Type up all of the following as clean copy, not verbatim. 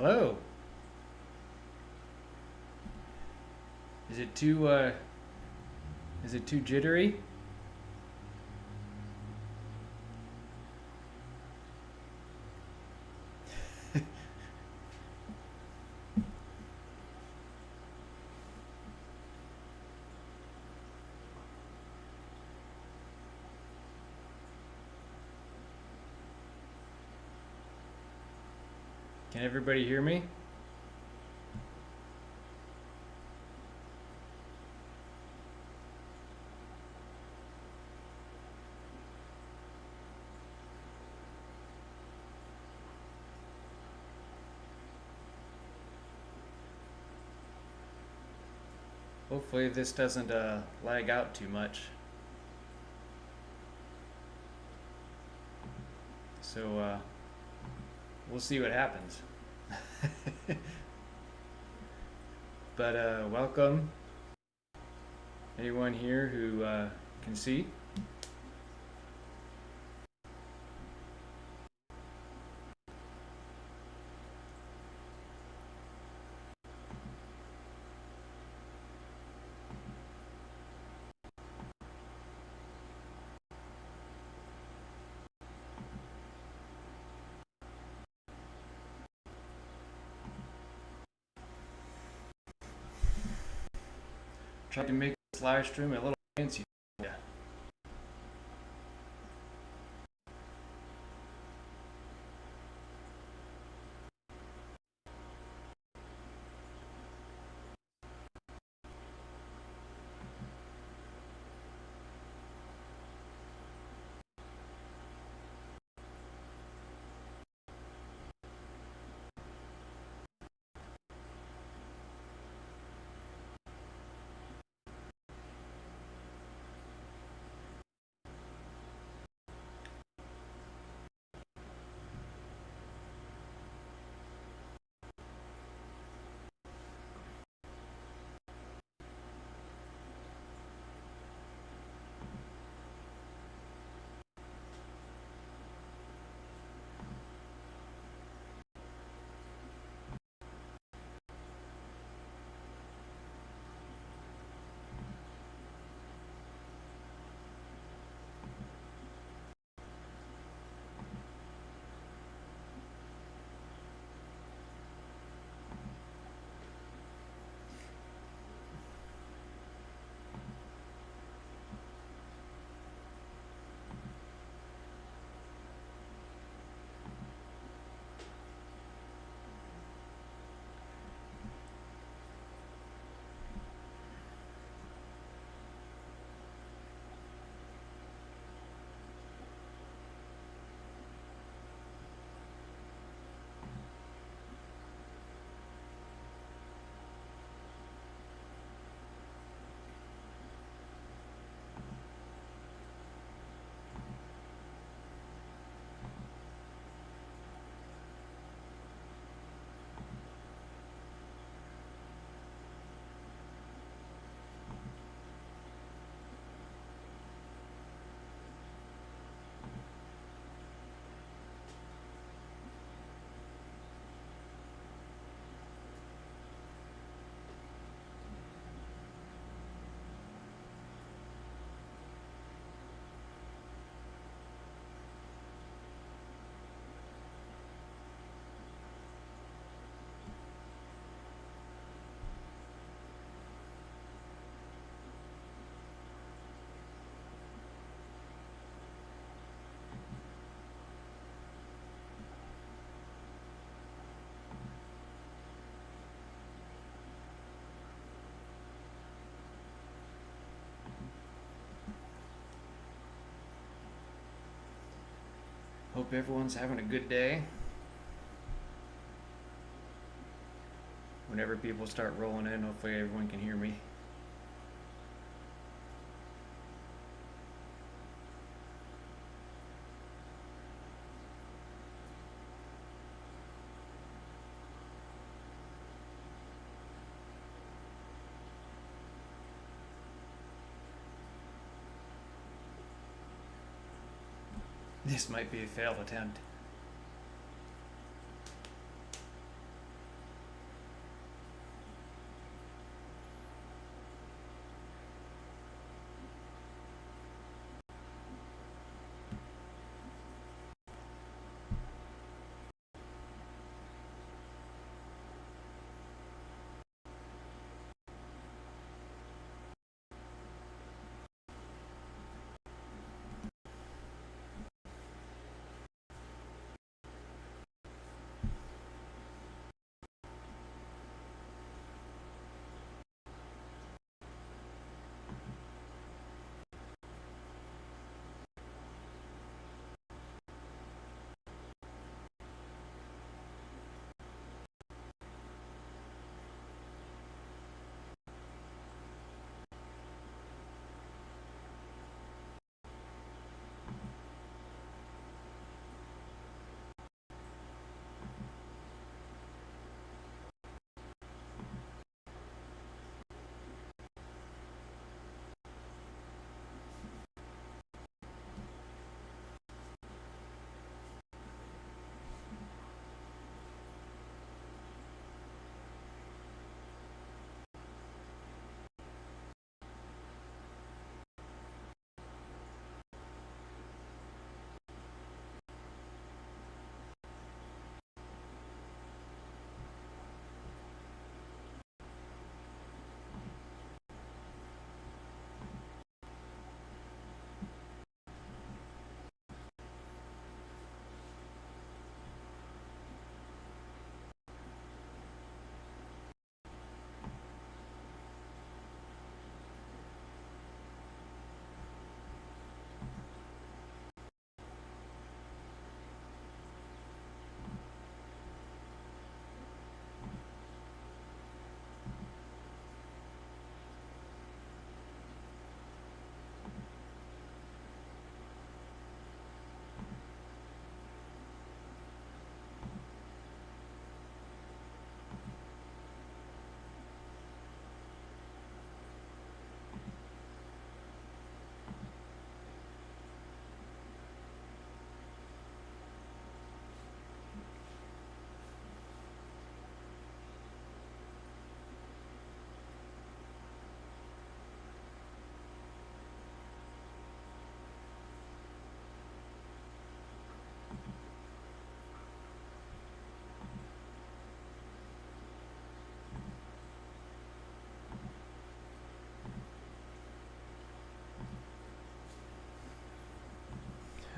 Hello. Is it too jittery? Can everybody hear me? Hopefully this doesn't lag out too much. So we'll see what happens. But welcome anyone here who can see. Try to make this live stream a little fancy. Yeah. Hope everyone's having a good day. Whenever people start rolling in, hopefully everyone can hear me. This might be a failed attempt.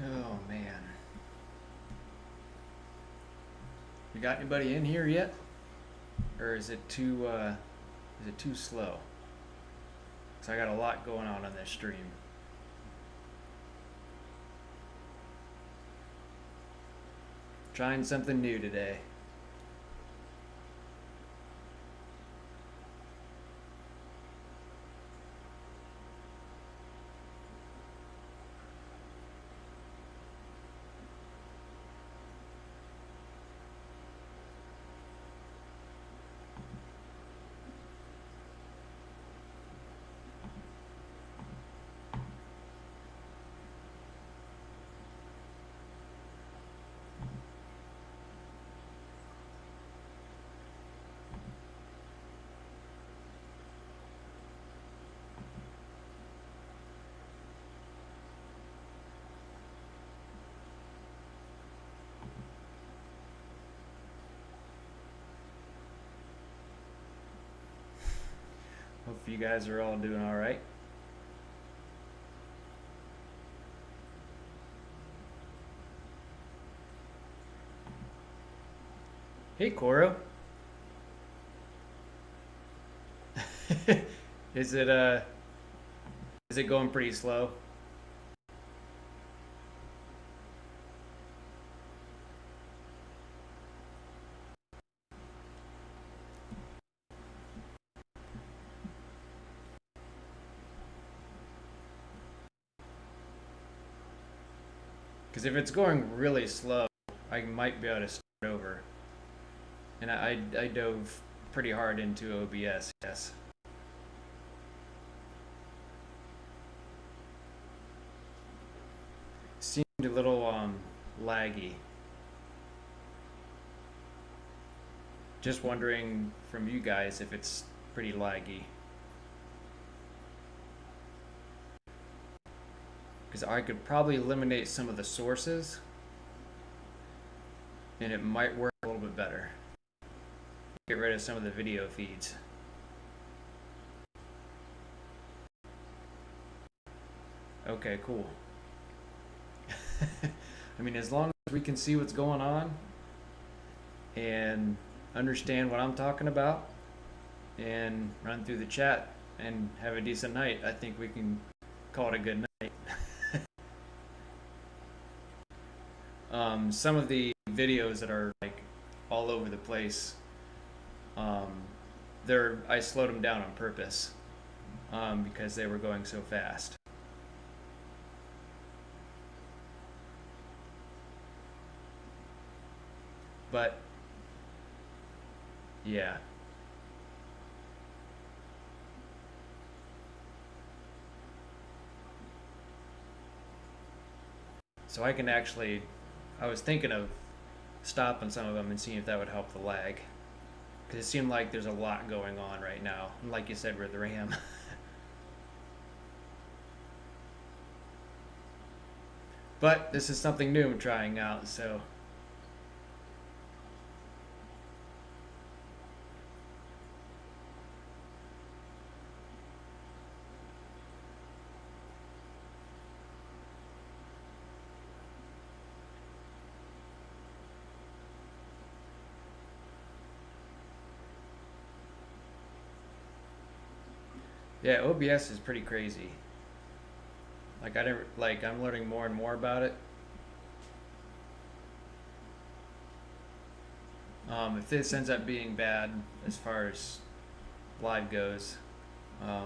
Oh man. You got anybody in here yet? Or is it too slow? So I got a lot going on this stream. Trying something new today. Hope you guys are all doing all right. Hey, Coro. Is it uh is it going pretty slow? Because if it's going really slow, I might be able to start over. And I dove pretty hard into OBS, yes. Seemed a little laggy. Just wondering from you guys if it's pretty laggy. Because I could probably eliminate some of the sources and it might work a little bit better. Get rid of some of the video feeds. Okay, cool. I mean, as long as we can see what's going on and understand what I'm talking about and run through the chat and have a decent night, I think we can call it a good night. Some of the videos that are like all over the place, I slowed them down on purpose because they were going so fast. But yeah. So I was thinking of stopping some of them and seeing if that would help the lag. Because it seemed like there's a lot going on right now. And like you said, with the RAM. But this is something new I'm trying out, so. Yeah, OBS is pretty crazy. I'm learning more and more about it. If this ends up being bad as far as live goes, I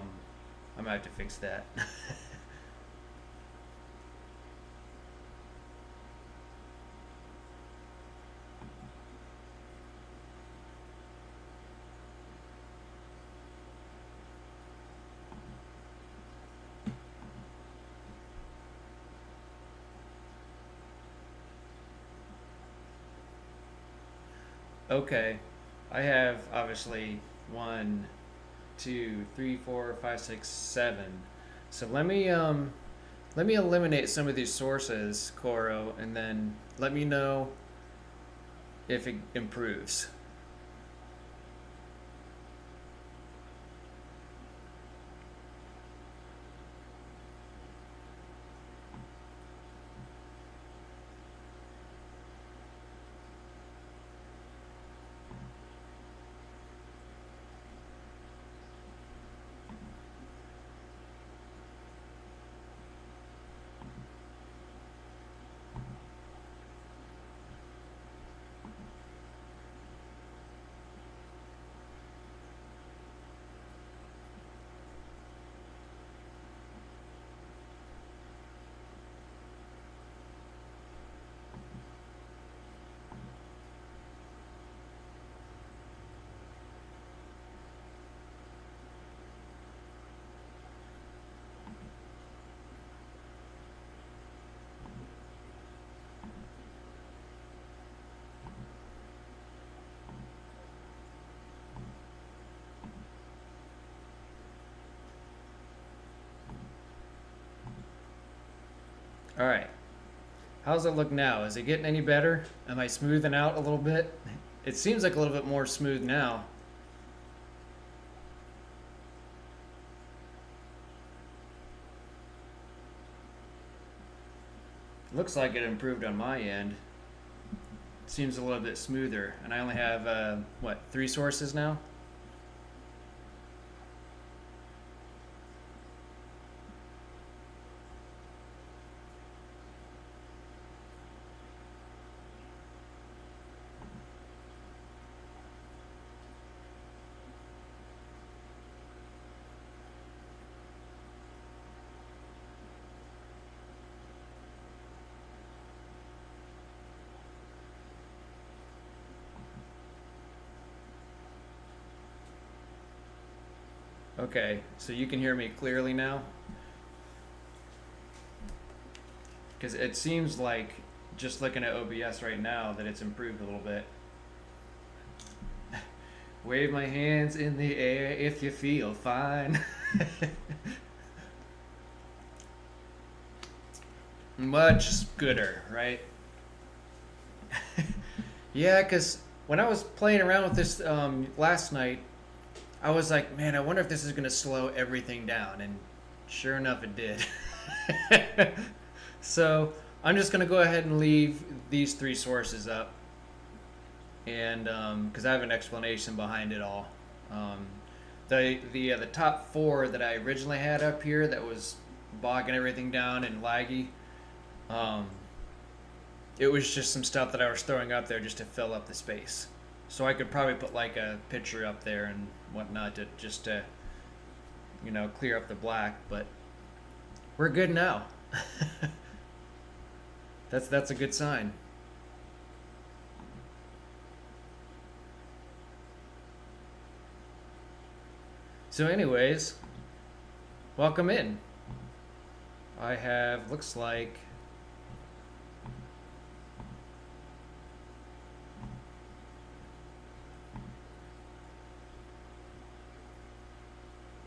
might have to fix that. Okay, I have obviously 1, 2, 3, 4, 5, 6, 7. So let me eliminate some of these sources, Coro, and then let me know if it improves. All right. How's it look now? Is it getting any better? Am I smoothing out a little bit? It seems like a little bit more smooth now. Looks like it improved on my end. Seems a little bit smoother. And I only have, what, 3 sources now? Okay, so you can hear me clearly now? Because it seems like, just looking at OBS right now, that it's improved a little bit. Wave my hands in the air if you feel fine. Much gooder, right? Yeah, because when I was playing around with this last night, I was like, man, I wonder if this is going to slow everything down. And sure enough, it did. So I'm just going to go ahead and leave these 3 sources up. And because I have an explanation behind it all. Um, the top 4 that I originally had up here that was bogging everything down and laggy, um, it was just some stuff that I was throwing up there just to fill up the space. So I could probably put like a picture up there and whatnot to just to, clear up the black. But we're good now. That's a good sign. So, anyways, welcome in. I have looks like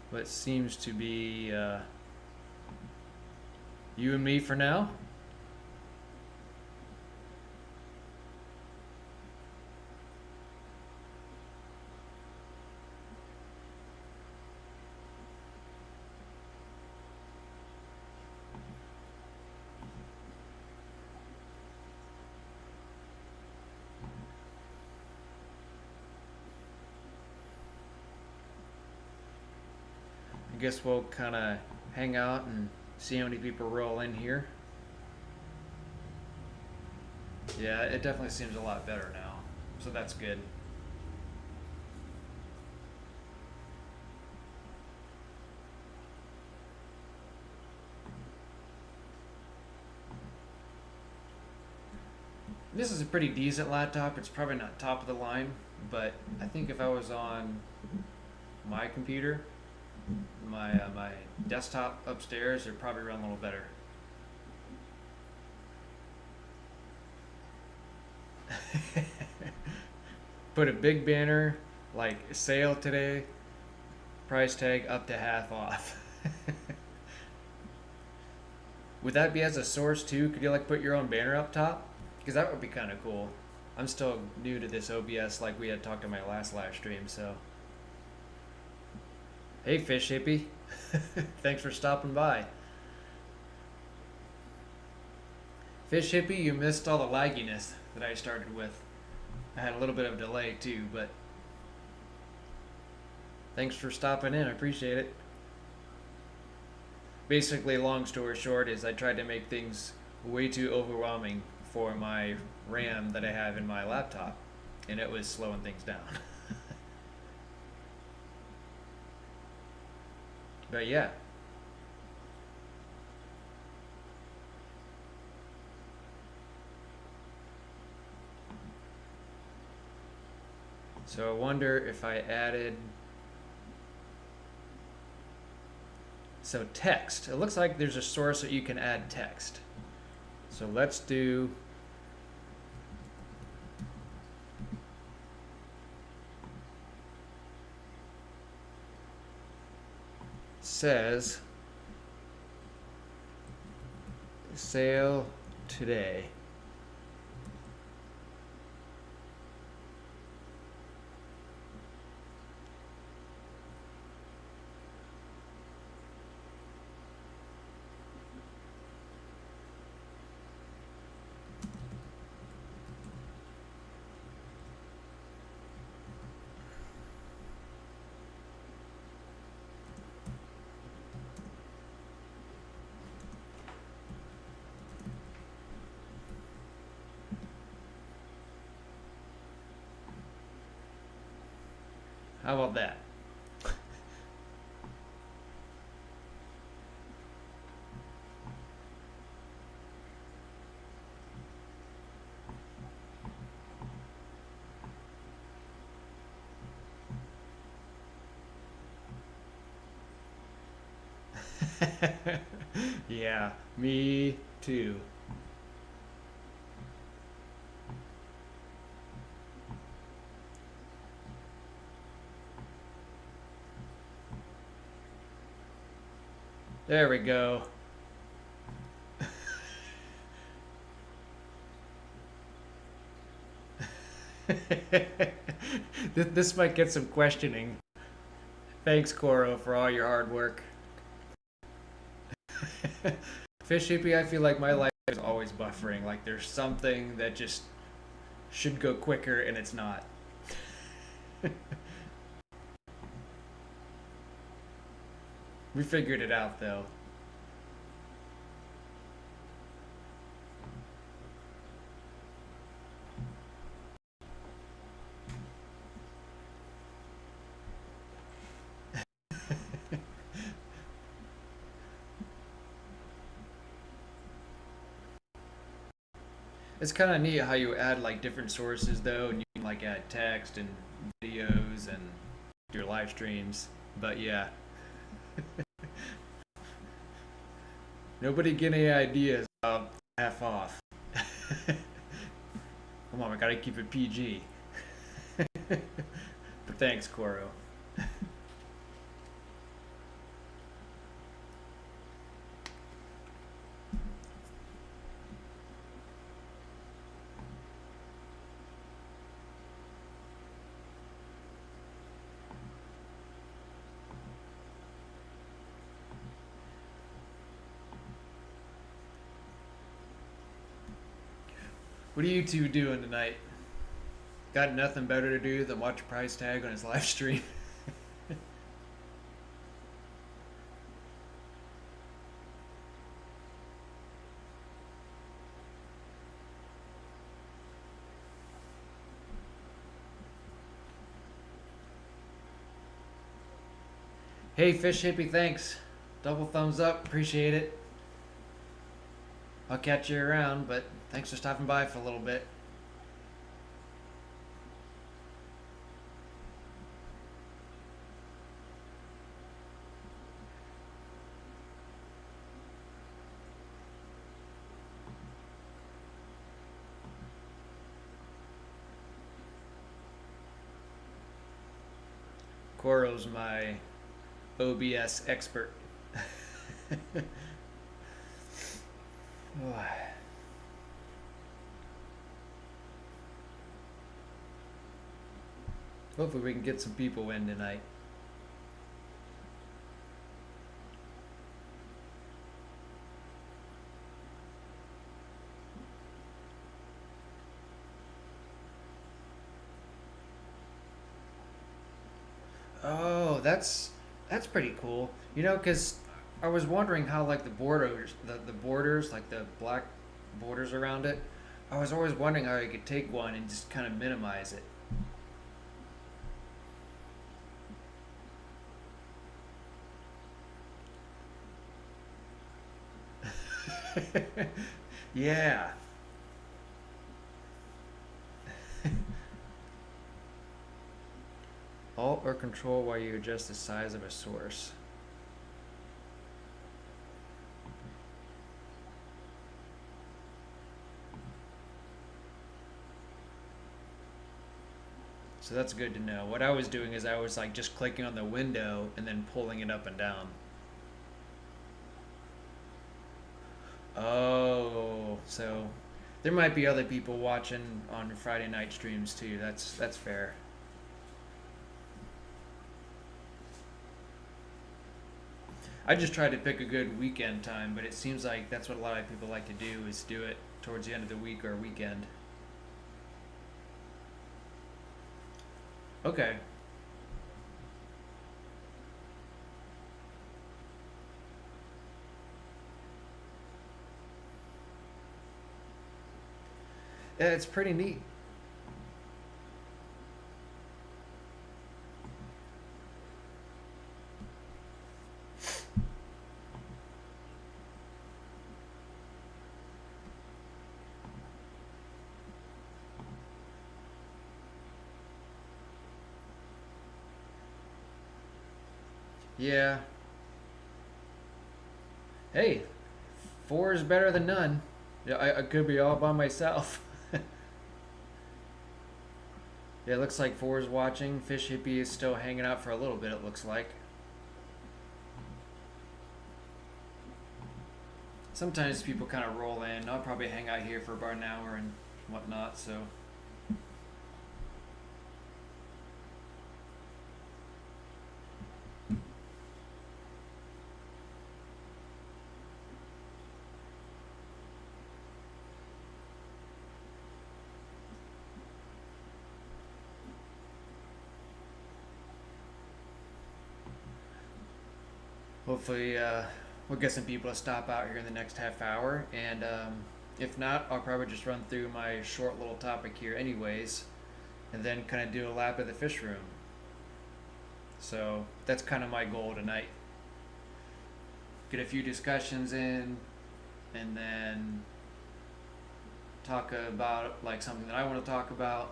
what seems to be you and me for now. I guess we'll kind of hang out and see how many people roll in here. Yeah, it definitely seems a lot better now, so that's good. This is a pretty decent laptop. It's probably not top of the line, but I think if I was on my computer, my desktop upstairs, it'd probably run a little better. Put a big banner like sale today, price tag up to half off. Would that be as a source too? Could you like put your own banner up top? Because that would be kind of cool. I'm still new to this OBS, like we had talked in my last live stream. So, hey, fish hippie, thanks for stopping by. Fish hippie, you missed all the lagginess that I started with. I had a little bit of delay too, but thanks for stopping in. I appreciate it. Basically, long story short, is I tried to make things way too overwhelming for my RAM that I have in my laptop, and it was slowing things down. But yeah. So I wonder if I added, so text. It looks like there's a source that you can add text. So let's do sale today. How about that? Yeah, me too. There we go. This might get some questioning. Thanks, Coro, for all your hard work. Fish hippie, I feel like my life is always buffering. Like there's something that just should go quicker and it's not. We figured it out though. It's kind of neat how you add like different sources though, and you can like add text and videos and your live streams. But yeah, nobody get any ideas about half off. Come on, I gotta keep it PG. But thanks, Coro. What are you two doing tonight? Got nothing better to do than watch a price tag on his live stream? Hey, Fish Hippie, thanks. Double thumbs up, appreciate it. I'll catch you around, but thanks for stopping by for a little bit. Coro's my OBS expert. Hopefully we can get some people in tonight. Oh, that's pretty cool. You know, because I was wondering how like the borders, like the black borders around it. I was always wondering how I could take one and just kind of minimize it. Yeah. Alt or control while you adjust the size of a source. So that's good to know. What I was doing is I was like just clicking on the window and then pulling it up and down. Oh, So there might be other people watching on Friday night streams too. That's fair. I just tried to pick a good weekend time, but it seems like that's what a lot of people like to do is do it towards the end of the week or weekend. Okay. Yeah, it's pretty neat. Yeah. Hey, four is better than none. Yeah, I could be all by myself. Yeah, it looks like four is watching. Fish Hippie is still hanging out for a little bit, it looks like. Sometimes people kind of roll in. I'll probably hang out here for about an hour and whatnot, so. Hopefully, we'll get some people to stop out here in the next half hour. And if not, I'll probably just run through my short little topic here, anyways, and then kind of do a lap of the fish room. So that's kind of my goal tonight. Get a few discussions in, and then talk about like something that I want to talk about,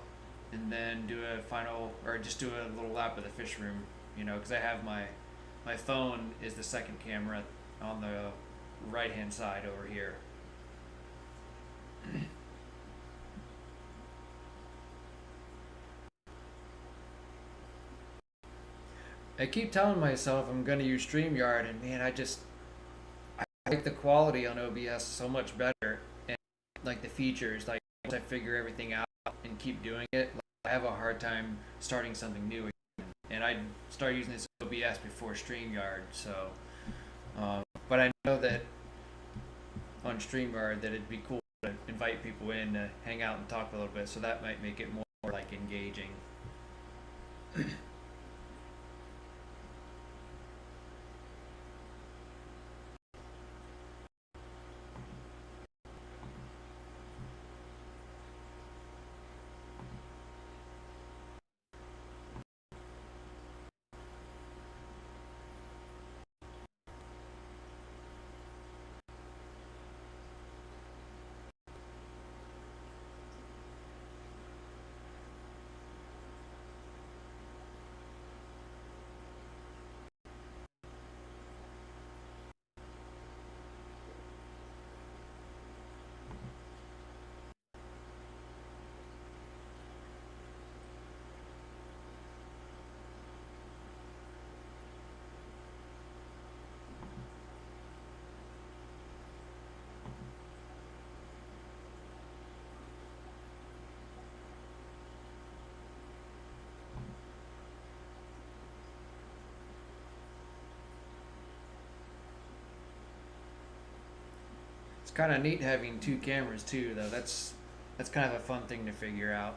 and then do a final or just do a little lap of the fish room. Because I have my phone is the second camera on the right hand side over here. I keep telling myself I'm gonna use StreamYard, and man, I like the quality on OBS so much better, and like the features. Like once I figure everything out and keep doing it, like, I have a hard time starting something new again. And I started using this OBS before StreamYard, so. But I know that on StreamYard that it'd be cool to invite people in to hang out and talk a little bit, so that might make it more like engaging. It's kind of neat having two cameras too, though. That's kind of a fun thing to figure out.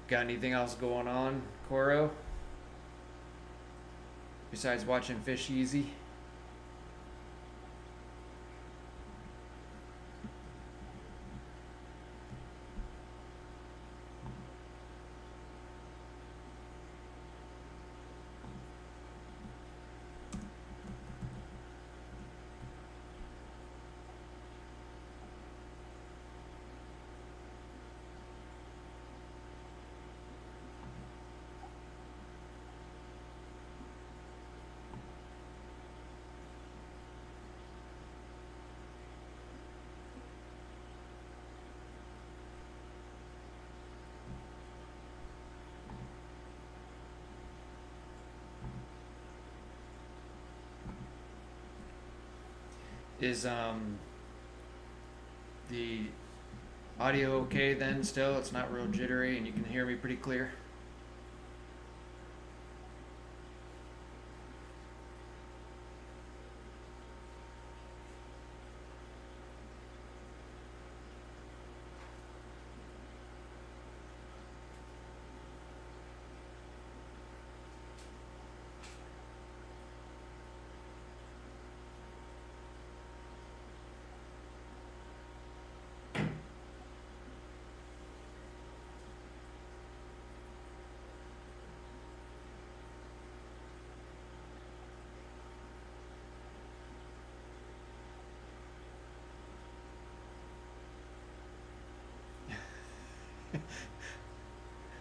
Got anything else going on, Coro? Besides watching Fish Easy? Is the audio okay then still? It's not real jittery and you can hear me pretty clear?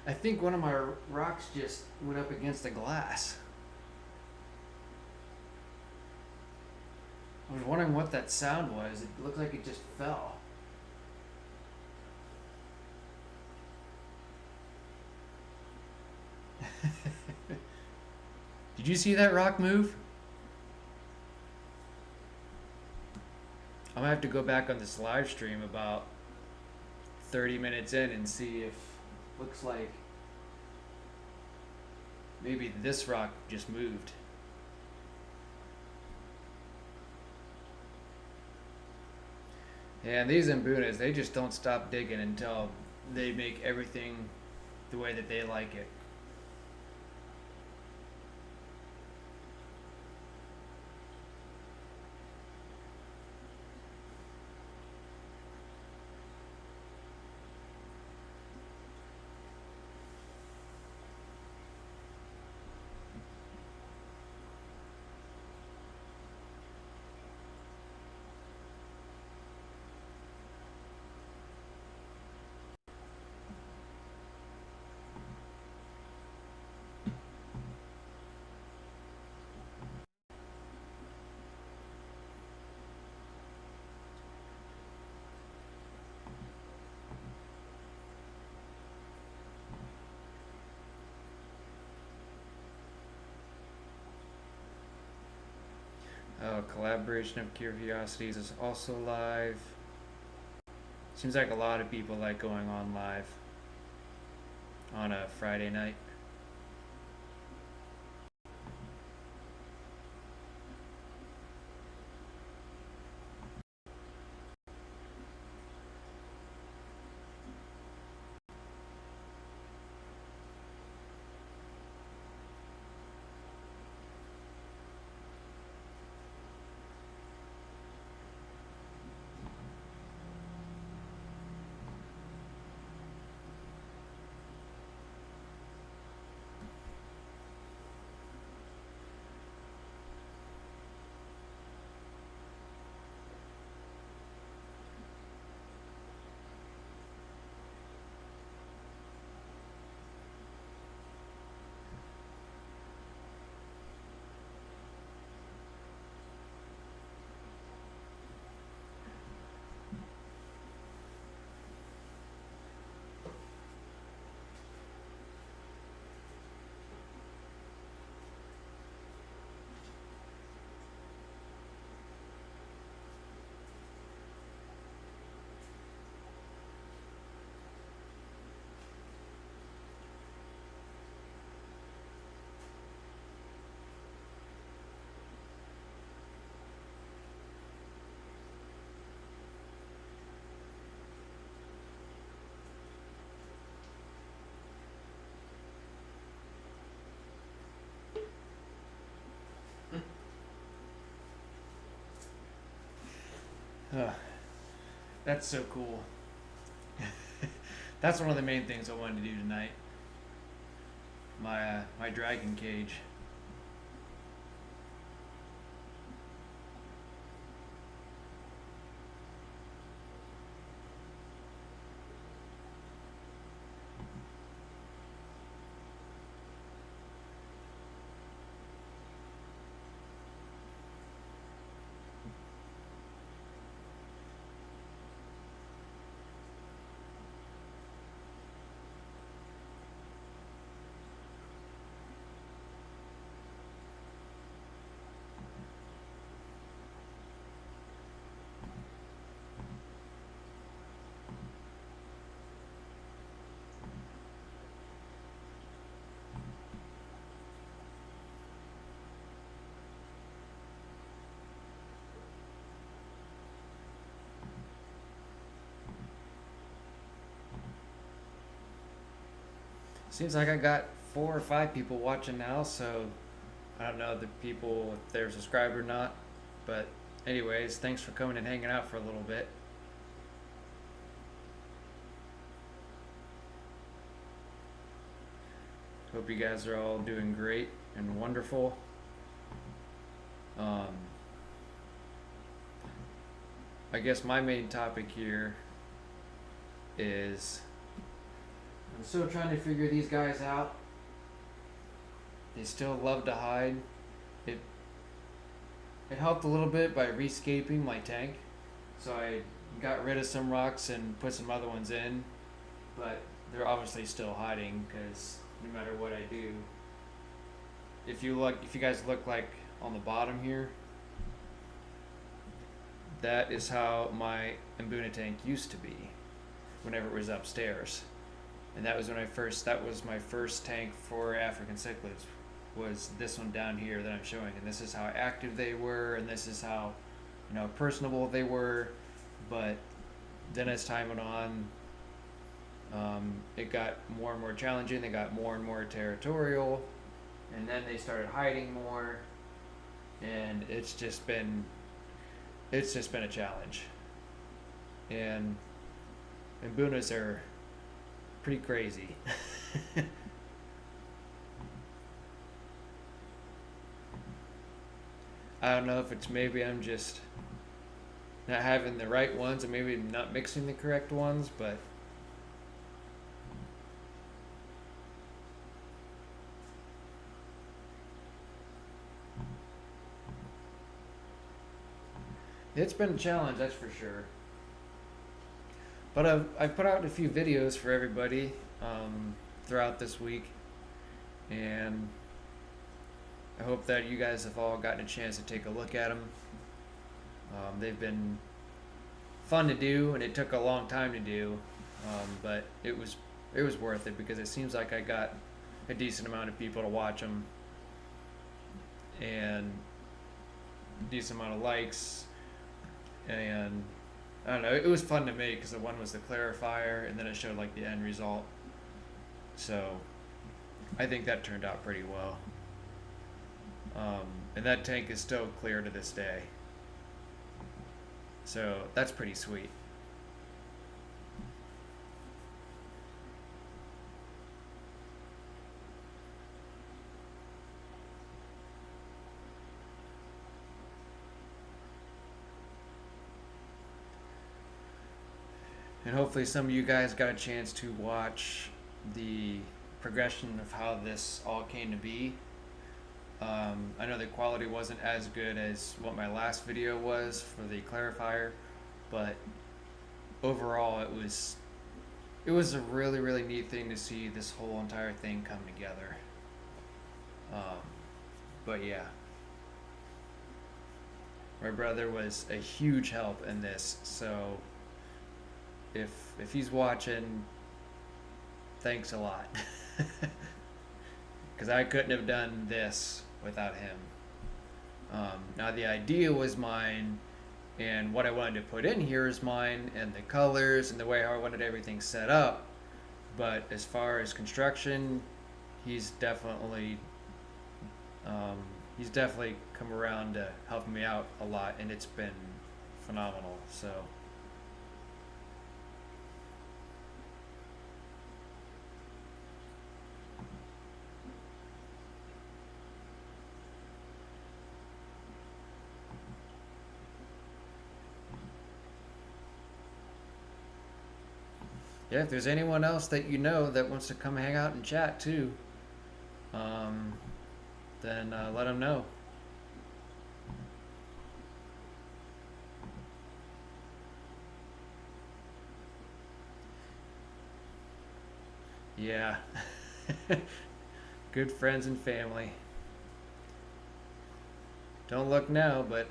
I think one of my rocks just went up against the glass. I was wondering what that sound was. It looked like it just fell. Did you see that rock move? I'm gonna have to go back on this live stream about 30 minutes in and see if looks like maybe this rock just moved. Yeah, and these Mbunas, they just don't stop digging until they make everything the way that they like it. Oh, collaboration of curiosities is also live. Seems like a lot of people like going on live on a Friday night. Ugh, that's so cool. That's one of the main things I wanted to do tonight. My dragon cage. Seems like I got 4 or 5 people watching now, so I don't know the people if they're subscribed or not. But anyways, thanks for coming and hanging out for a little bit. Hope you guys are all doing great and wonderful. Um, I guess my main topic here is I'm still trying to figure these guys out. They still love to hide. It it helped a little bit by rescaping my tank. So I got rid of some rocks and put some other ones in, but they're obviously still hiding because no matter what I do, if you guys look like on the bottom here, that is how my Mbuna tank used to be whenever it was upstairs. And that was that was my first tank for African cichlids, was this one down here that I'm showing. And this is how active they were, and this is how, personable they were. But then as time went on, it got more and more challenging. They got more and more territorial, and then they started hiding more, and it's just been a challenge. And Mbunas are pretty crazy. I don't know if it's maybe I'm just not having the right ones, or maybe not mixing the correct ones, but it's been a challenge, that's for sure. But I've put out a few videos for everybody throughout this week, and I hope that you guys have all gotten a chance to take a look at them. They've been fun to do, and it took a long time to do, but it was worth it because it seems like I got a decent amount of people to watch them, and a decent amount of likes, and I don't know, it was fun to make because the one was the clarifier, and then it showed like the end result. So I think that turned out pretty well. And that tank is still clear to this day. So that's pretty sweet. And hopefully some of you guys got a chance to watch the progression of how this all came to be. I know the quality wasn't as good as what my last video was for the clarifier, but overall it was a really, really neat thing to see this whole entire thing come together. But yeah, my brother was a huge help in this, so if he's watching, thanks a lot. Because I couldn't have done this without him. Now the idea was mine, and what I wanted to put in here is mine, and the colors and the way how I wanted everything set up. But as far as construction, he's definitely come around to helping me out a lot, and it's been phenomenal. So. Yeah, if there's anyone else that you know that wants to come hang out and chat too, then let them know. Yeah. Good friends and family. Don't look now, but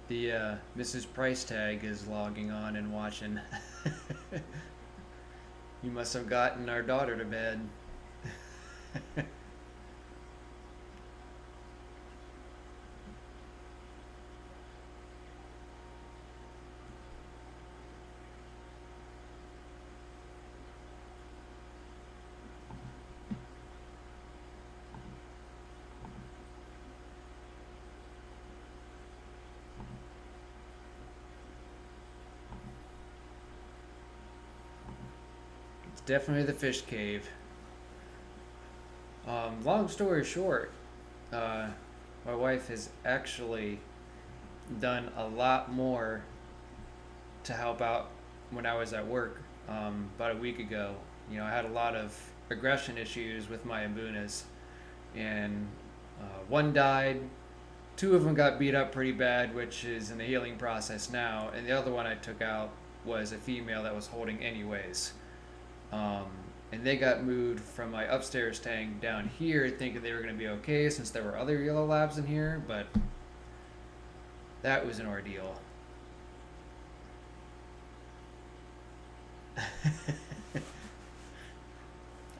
the Mrs. Price tag is logging on and watching. You must have gotten our daughter to bed. definitely the fish cave. Long story short, uh, my wife has actually done a lot more to help out when I was at work about a week ago. You know, I had a lot of aggression issues with my Abunas, and one died. Two of them got beat up pretty bad, which is in the healing process now, and the other one I took out was a female that was holding anyways. Um, and they got moved from my upstairs tank down here, thinking they were going to be okay since there were other yellow labs in here, but that was an ordeal.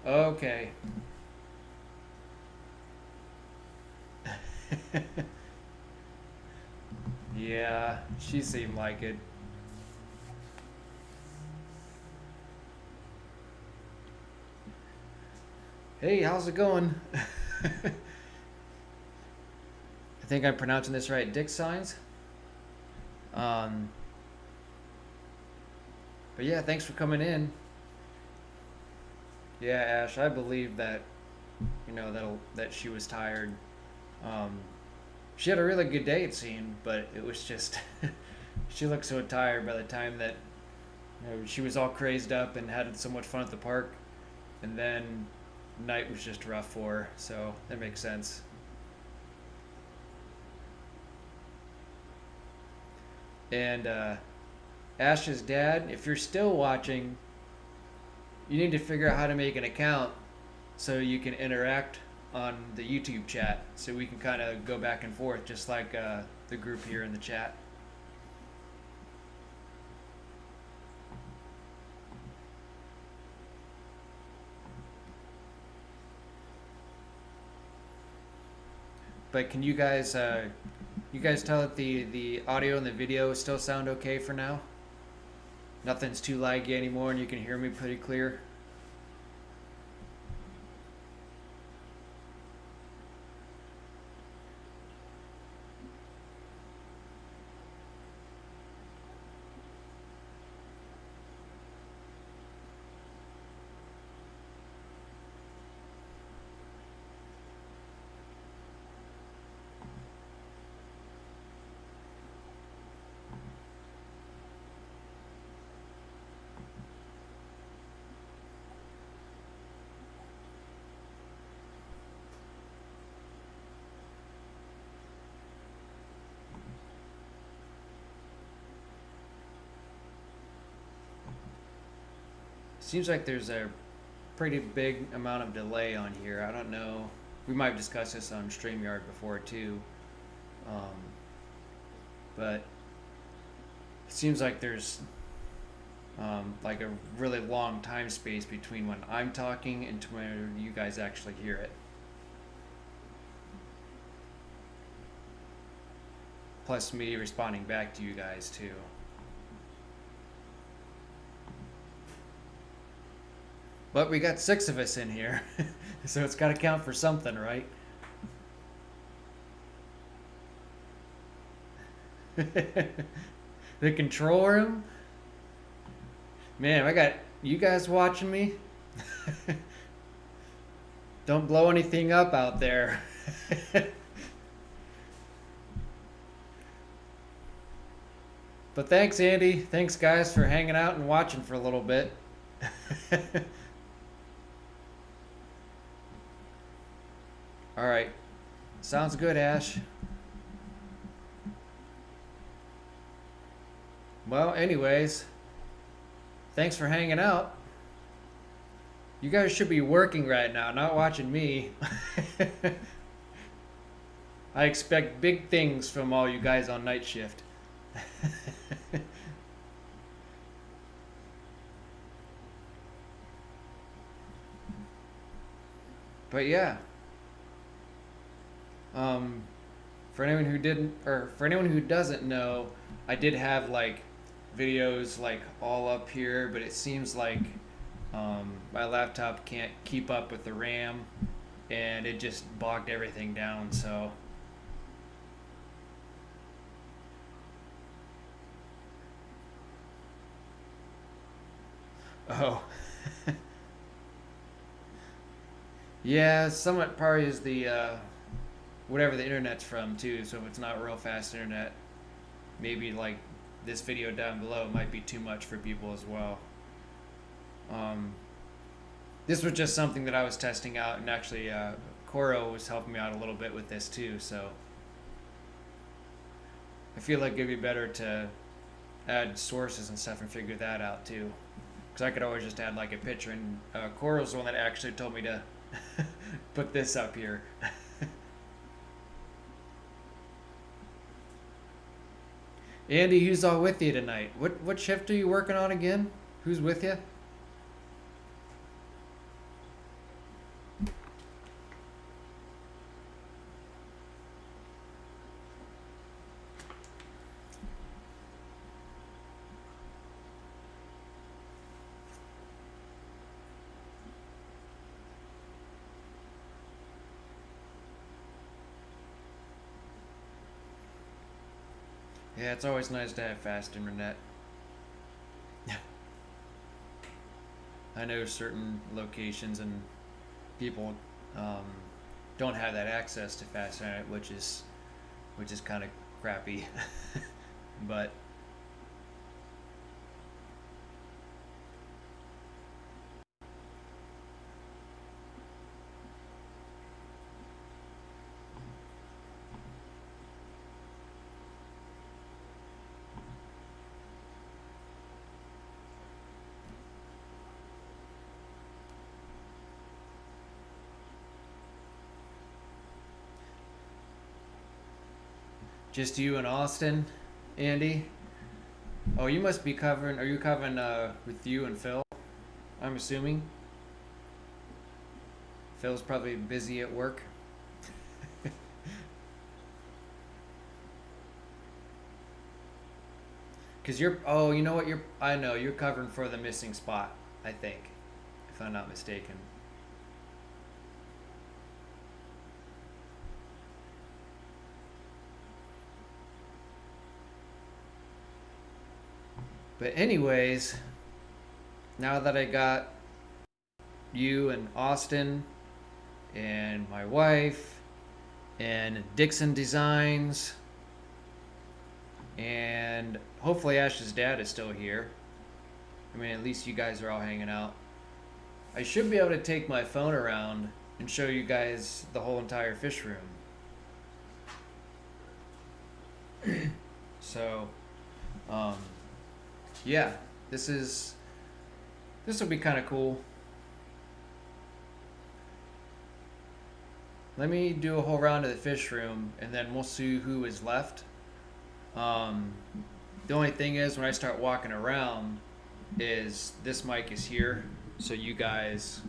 Okay. Yeah, she seemed like it. Hey, how's it going? I think I'm pronouncing this right. Dick signs. Um, but yeah, thanks for coming in. Yeah, Ash, I believe that that she was tired. Um, she had a really good day, it seemed, but it was just she looked so tired by the time that she was all crazed up and had so much fun at the park, and then night was just rough for her. So that makes sense. And Ash's dad, if you're still watching, you need to figure out how to make an account so you can interact on the YouTube chat, so we can kind of go back and forth, just like the group here in the chat. But can you guys tell that the audio and the video still sound okay for now? Nothing's too laggy anymore, and you can hear me pretty clear. Seems like there's a pretty big amount of delay on here. I don't know. We might have discussed this on StreamYard before too. Um, but it seems like there's like a really long time space between when I'm talking and to when you guys actually hear it. Plus me responding back to you guys too. But we got 6 of us in here, so it's got to count for something, right? The control room? Man, I got you guys watching me. Don't blow anything up out there. But thanks, Andy. Thanks, guys, for hanging out and watching for a little bit. All right. Sounds good, Ash. Well, anyways, thanks for hanging out. You guys should be working right now, not watching me. I expect big things from all you guys on night shift. But yeah, um, for anyone who didn't, or for anyone who doesn't know, I did have like videos like all up here, but it seems like my laptop can't keep up with the RAM, and it just bogged everything down. So oh, Yeah, somewhat probably is the whatever the internet's from too. So if it's not real fast internet, maybe like this video down below might be too much for people as well. Um, this was just something that I was testing out, and actually, Coro was helping me out a little bit with this too. So I feel like it'd be better to add sources and stuff and figure that out too. Because I could always just add like a picture, and Coro's the one that actually told me to put this up here. Andy, who's all with you tonight? What shift are you working on again? Who's with you? Yeah, it's always nice to have fast internet. I know certain locations and people um, don't have that access to fast internet, which is kind of crappy. But just you and Austin, Andy. Oh, you must be covering. Are you covering with you and Phil? I'm assuming. Phil's probably busy at work. Cause you're. Oh, you know what? I know you're covering for the missing spot. I think, if I'm not mistaken. But anyways, now that I got you and Austin and my wife and Dixon Designs and hopefully Ash's dad is still here. I mean, at least you guys are all hanging out. I should be able to take my phone around and show you guys the whole entire fish room. So, um, yeah, this will be kind of cool. Let me do a whole round of the fish room, and then we'll see who is left. Um, the only thing is, when I start walking around, is this mic is here, so you guys.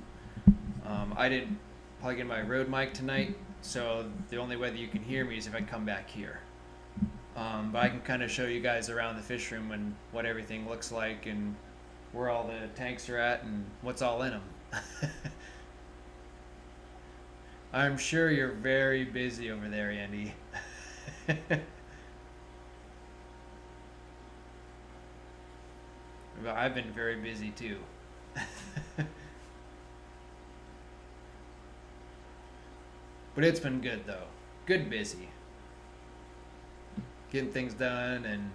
I didn't plug in my Rode mic tonight, so the only way that you can hear me is if I come back here. But I can kind of show you guys around the fish room and what everything looks like and where all the tanks are at and what's all in them. I'm sure you're very busy over there, Andy. Well, I've been very busy too. But it's been good though. Good busy. Getting things done and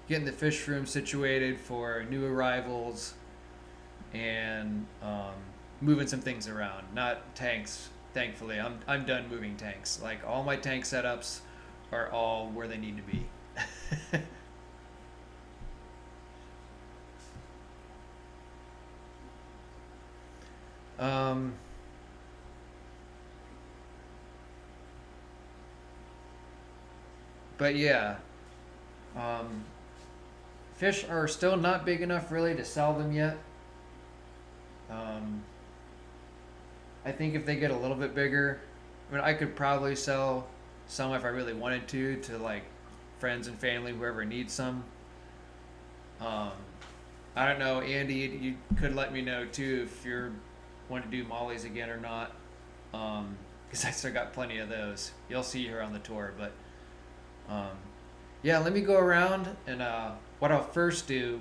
getting the fish room situated for new arrivals and moving some things around. Not tanks, thankfully. I'm done moving tanks. Like all my tank setups are all where they need to be. um, but yeah, um, fish are still not big enough really to sell them yet. Um, I think if they get a little bit bigger, I mean, I could probably sell some if I really wanted to like friends and family, whoever needs some. Um, I don't know, Andy. You could let me know too if you want to do mollies again or not. Because I still got plenty of those. You'll see her on the tour, but um, yeah. Let me go around and what I'll first do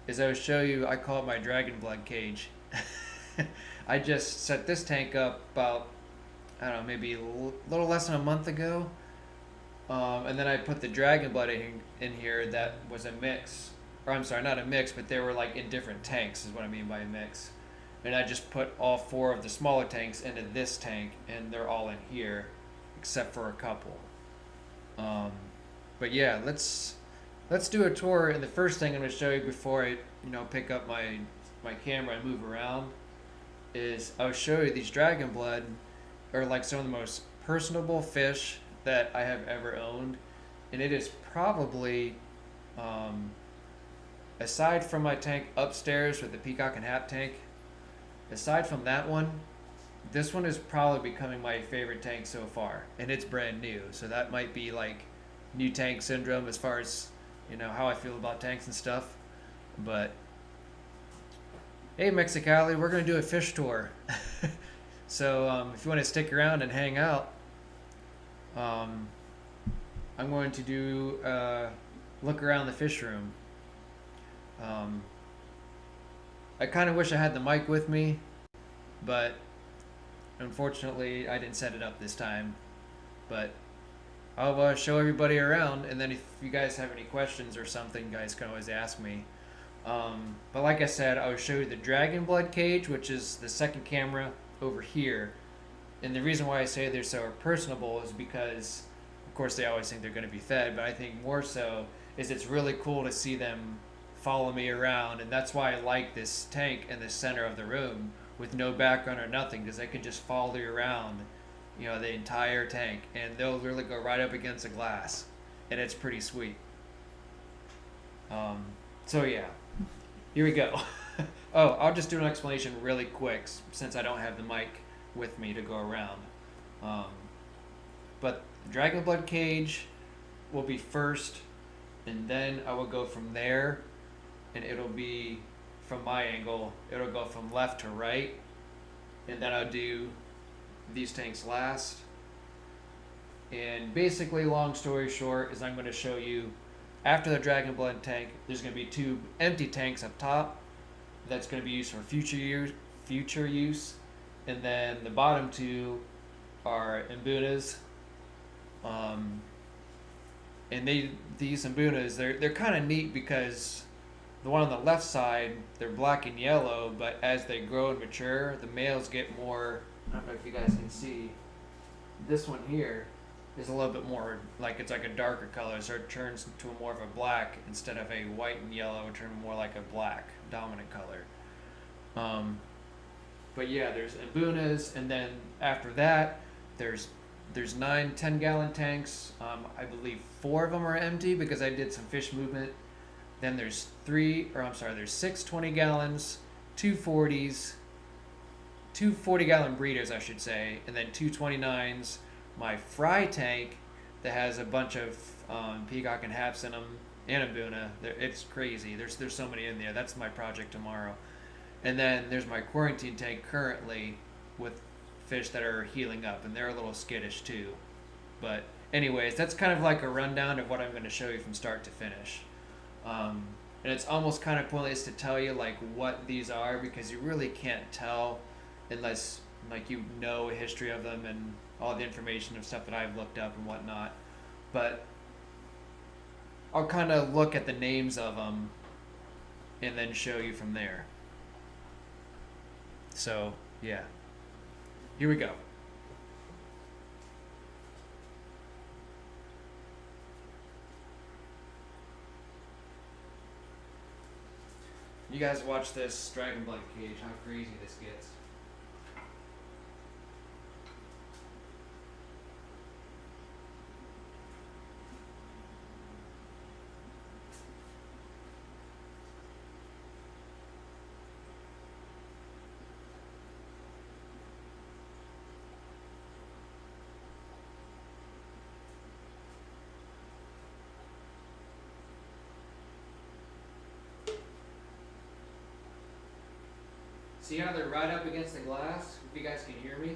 is I'll show you. I call it my dragon blood cage. I just set this tank up about, I don't know, maybe a little less than a month ago. And then I put the dragon blood in here that was a mix. Or I'm sorry, not a mix, but they were like in different tanks, is what I mean by a mix. And I just put all four of the smaller tanks into this tank, and they're all in here, except for a couple. Um, but yeah, let's do a tour. And the first thing I'm going to show you before I pick up my camera and move around is I'll show you these dragon blood are like some of the most personable fish that I have ever owned, and it is probably, um, aside from my tank upstairs with the peacock and hap tank, aside from that one, this one is probably becoming my favorite tank so far, and it's brand new. So that might be like new tank syndrome as far as how I feel about tanks and stuff. But hey, Mexicali, we're gonna do a fish tour. So if you want to stick around and hang out, um, I'm going to do look around the fish room. Um, I kind of wish I had the mic with me, but unfortunately I didn't set it up this time. But I'll show everybody around, and then if you guys have any questions or something, you guys can always ask me. But like I said, I'll show you the dragon blood cage, which is the second camera over here. And the reason why I say they're so personable is because, of course, they always think they're going to be fed, but I think more so is it's really cool to see them follow me around, and that's why I like this tank in the center of the room with no background or nothing, because they can just follow you around, the entire tank, and they'll really go right up against the glass, and it's pretty sweet. So yeah, here we go. Oh, I'll just do an explanation really quick since I don't have the mic with me to go around. Um, but the dragon blood cage will be first, and then I will go from there, and it'll be from my angle. It'll go from left to right, and then I'll do these tanks last. And basically, long story short, is I'm going to show you after the dragon blood tank. There's going to be two empty tanks up top. That's going to be used for future use, and then the bottom two are imbunas. And these imbunas, they're kind of neat because the one on the left side, they're black and yellow, but as they grow and mature, the males get more. I don't know if you guys can see. This one here is a little bit more like it's like a darker color, so it turns into more of a black instead of a white and yellow. It turns more like a black dominant color. But yeah, there's imbunas, and then after that, there's 9 10-gallon tanks. I believe 4 of them are empty because I did some fish movement. Then there's 6 20 gallons, 2 40s, 2 40-gallon breeders, I should say, and then 2 29s. My fry tank that has a bunch of peacock and haps in them, and imbuna. It's crazy. There's so many in there. That's my project tomorrow. And then there's my quarantine tank currently with fish that are healing up, and they're a little skittish too. But anyways, that's kind of like a rundown of what I'm going to show you from start to finish. And it's almost kind of pointless to tell you like what these are because you really can't tell unless like you know a history of them and all the information of stuff that I've looked up and whatnot. But I'll kind of look at the names of them and then show you from there. So yeah, here we go. You guys watch this dragon blood cage, how crazy this gets. See how they're right up against the glass? If you guys can hear me.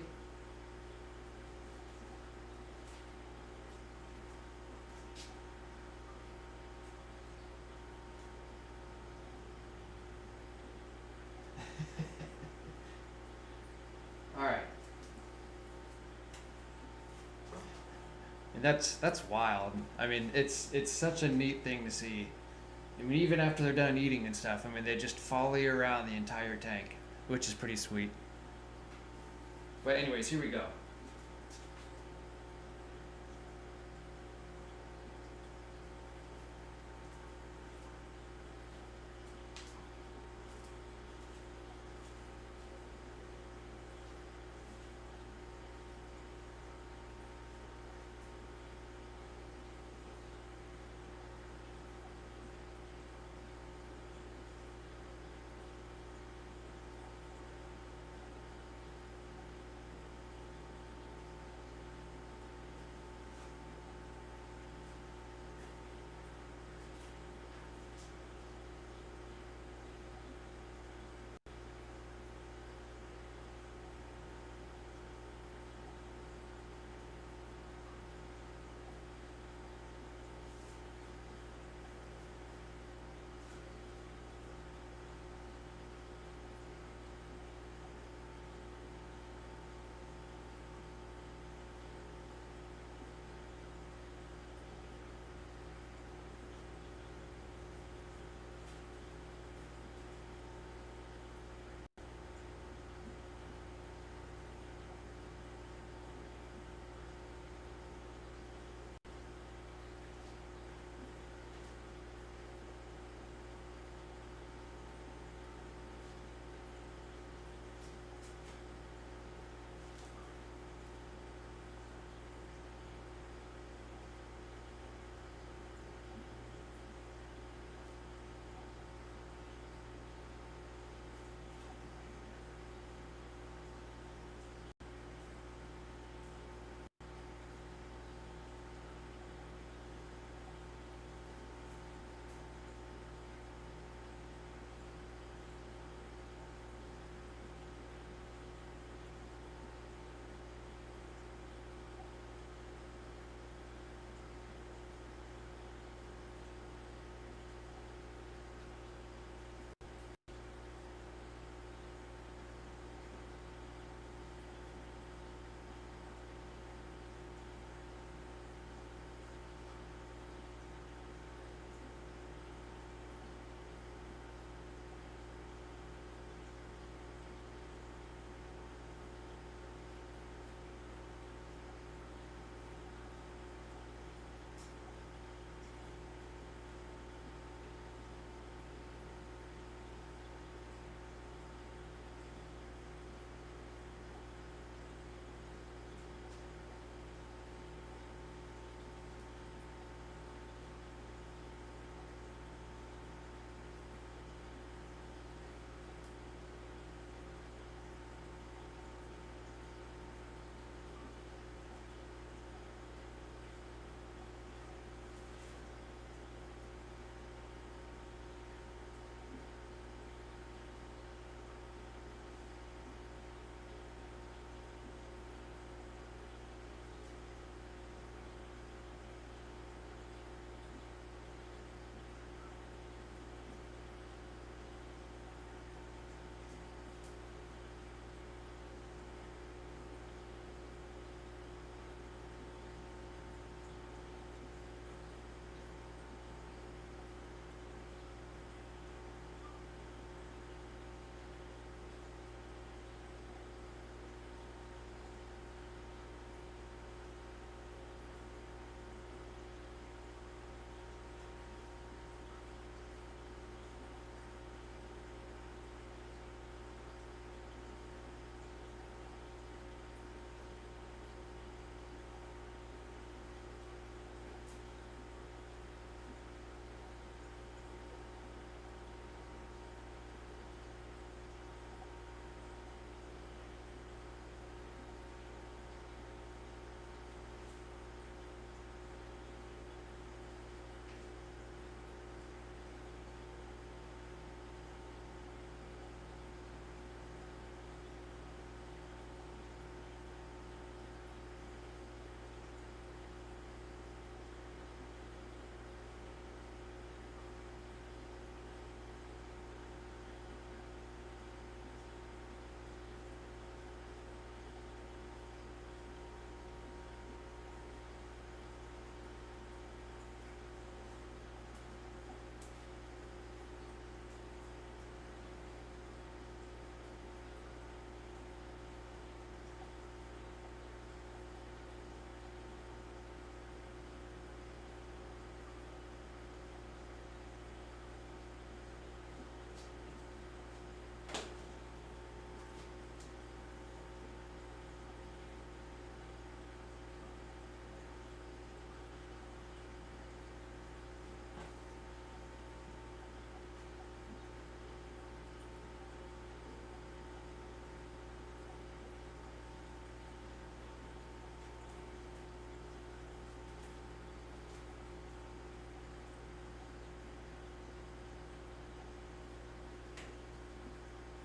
That's wild. I mean, it's such a neat thing to see. I mean, even after they're done eating and stuff, I mean, they just follow you around the entire tank, which is pretty sweet. But anyways, here we go.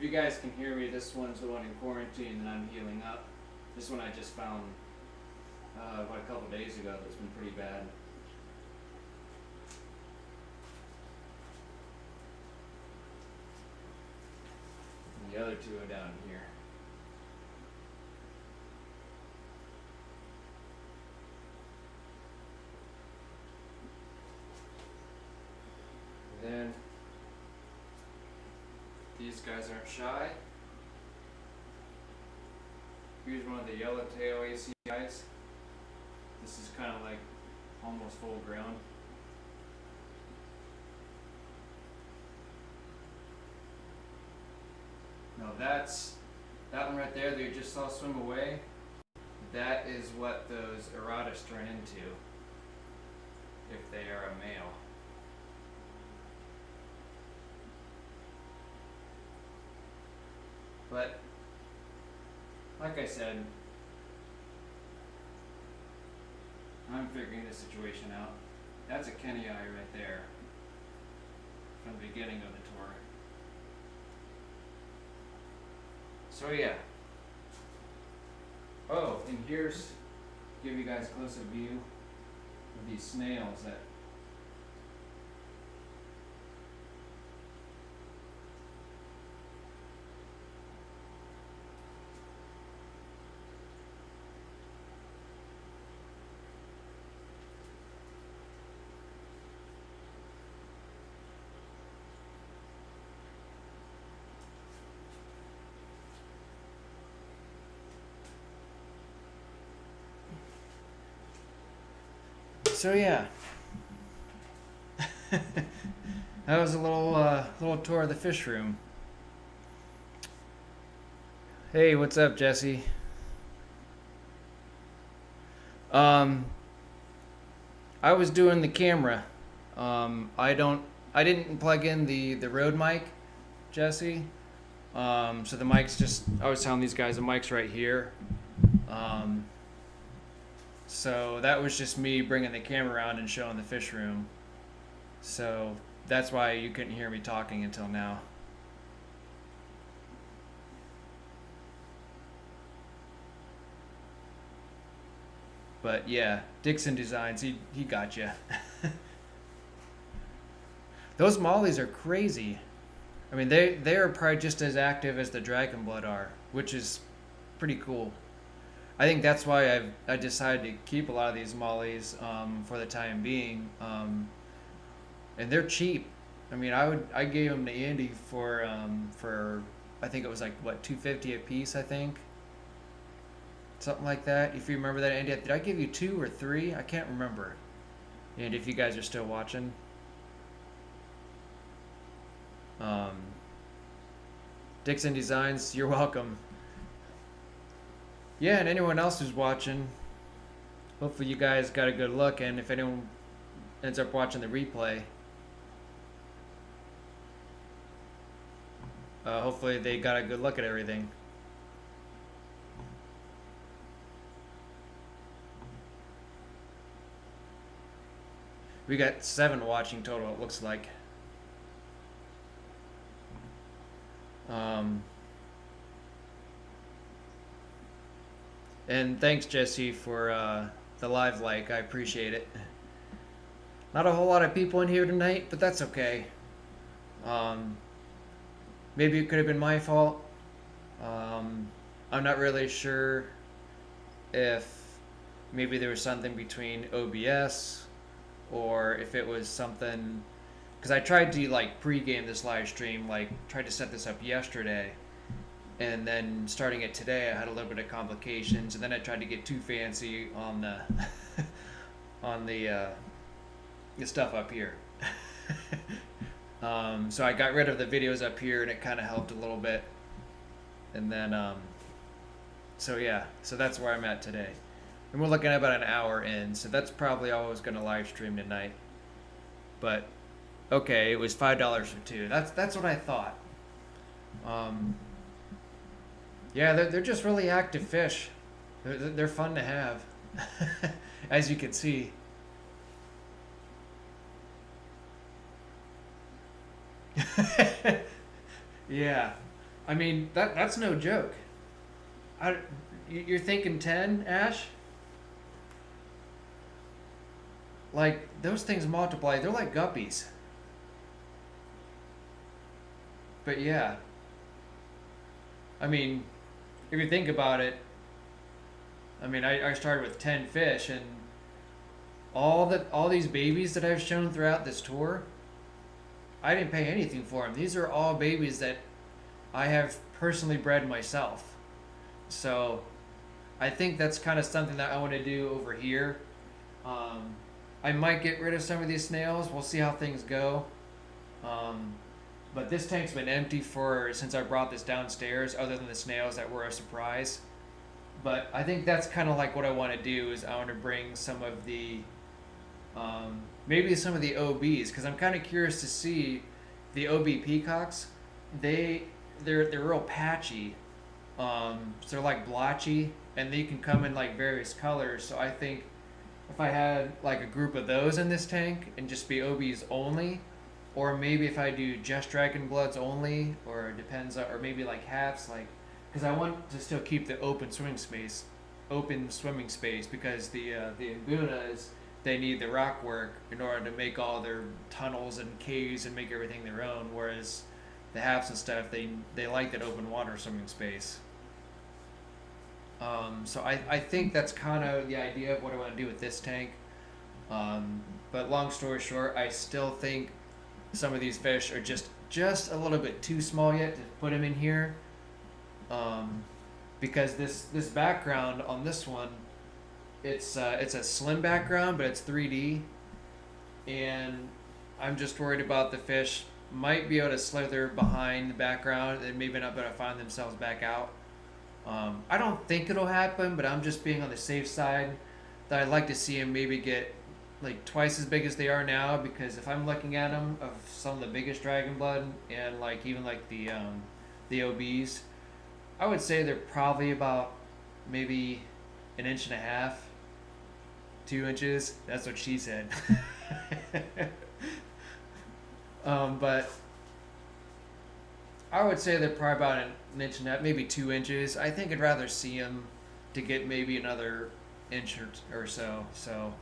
If you guys can hear me, this one's the one in quarantine that I'm healing up. This one I just found about a couple days ago that's been pretty bad. And the other two are down here. And then these guys aren't shy. Here's one of the yellowtail ACIs. This is kind of like almost full grown. Now that one right there that you just saw swim away, that is what those erotics turn into if they are a male. But like I said, I'm figuring this situation out. That's a Kenny eye right there from the beginning of the tour. So yeah. Oh, and here's, give you guys a closer view of these snails that so yeah. That was a little tour of the fish room. Hey, what's up, Jesse? I was doing the camera. I didn't plug in the Rode mic, Jesse. So the mic's just, I was telling these guys the mic's right here. So that was just me bringing the camera around and showing the fish room. So that's why you couldn't hear me talking until now. But yeah, Dixon Designs, he got you. Those mollies are crazy. I mean, they are probably just as active as the Dragon Blood are, which is pretty cool. I think that's why I decided to keep a lot of these mollies for the time being, and they're cheap. I mean, I gave them to Andy for I think it was like what, $250 a piece, I think, something like that. If you remember that, Andy, did I give you 2 or 3? I can't remember. And if you guys are still watching, Dixon Designs, you're welcome. Yeah, and anyone else who's watching, hopefully you guys got a good look, and if anyone ends up watching the replay, hopefully they got a good look at everything. We got 7 watching total, it looks like. And thanks, Jesse, for the live like. I appreciate it. Not a whole lot of people in here tonight, but that's okay. Maybe it could have been my fault. I'm not really sure if maybe there was something between OBS or if it was something, because I tried to like pregame this live stream, like tried to set this up yesterday, and then starting it today I had a little bit of complications, and then I tried to get too fancy on the on the stuff up here. So I got rid of the videos up here, and it kind of helped a little bit, and then so yeah, so that's where I'm at today, and we're looking at about an hour in, so that's probably all I was going to live stream tonight. But okay, it was $5 for 2. That's what I thought. Yeah, they're just really active fish. They're fun to have, as you can see. Yeah, I mean, that's no joke. I, you're thinking 10, Ash? Like, those things multiply. They're like guppies. But yeah, I mean, if you think about it, I mean, I started with 10 fish, and all these babies that I've shown throughout this tour, I didn't pay anything for them. These are all babies that I have personally bred myself. So I think that's kind of something that I want to do over here. Um, I might get rid of some of these snails. We'll see how things go. Um, but this tank's been empty for since I brought this downstairs, other than the snails that were a surprise. But I think that's kind of like what I want to do is I want to bring some of the maybe some of the OBs because I'm kind of curious to see the OB peacocks. They they're real patchy. So they're like blotchy, and they can come in like various colors. So I think if I had like a group of those in this tank and just be OBs only, or maybe if I do just dragon bloods only, or it depends, or maybe like halves, like because I want to still keep the open swimming space because the Imbunas they need the rock work in order to make all their tunnels and caves and make everything their own, whereas the halves and stuff they like that open water swimming space. So I think that's kind of the idea of what I want to do with this tank. But long story short, I still think some of these fish are just a little bit too small yet to put them in here. Because this background on this one, it's a slim background, but it's 3D, and I'm just worried about the fish might be able to slither behind the background and maybe not be able to find themselves back out. I don't think it'll happen, but I'm just being on the safe side. That I'd like to see them maybe get like twice as big as they are now, because if I'm looking at them of some of the biggest dragon blood and like even like the OBs, I would say they're probably about maybe an inch and a half, 2 inches. That's what she said. But I would say they're probably about an inch and a half, maybe 2 inches. I think I'd rather see them to get maybe another inch or so. So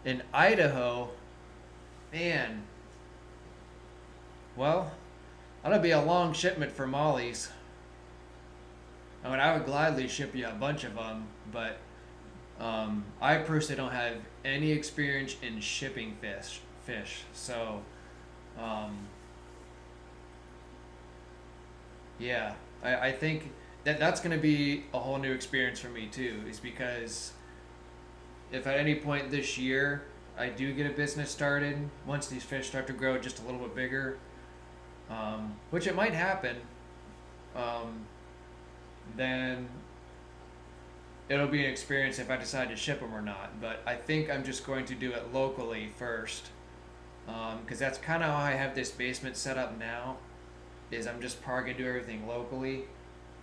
in Idaho, man, well, that'll be a long shipment for mollies. I mean, I would gladly ship you a bunch of them, but I personally don't have any experience in shipping fish. So, um, yeah, I think that's going to be a whole new experience for me too. Is because if at any point this year I do get a business started, once these fish start to grow just a little bit bigger, which it might happen, um, then it'll be an experience if I decide to ship them or not. But I think I'm just going to do it locally first, because that's kind of how I have this basement set up now. Is I'm just probably gonna do everything locally,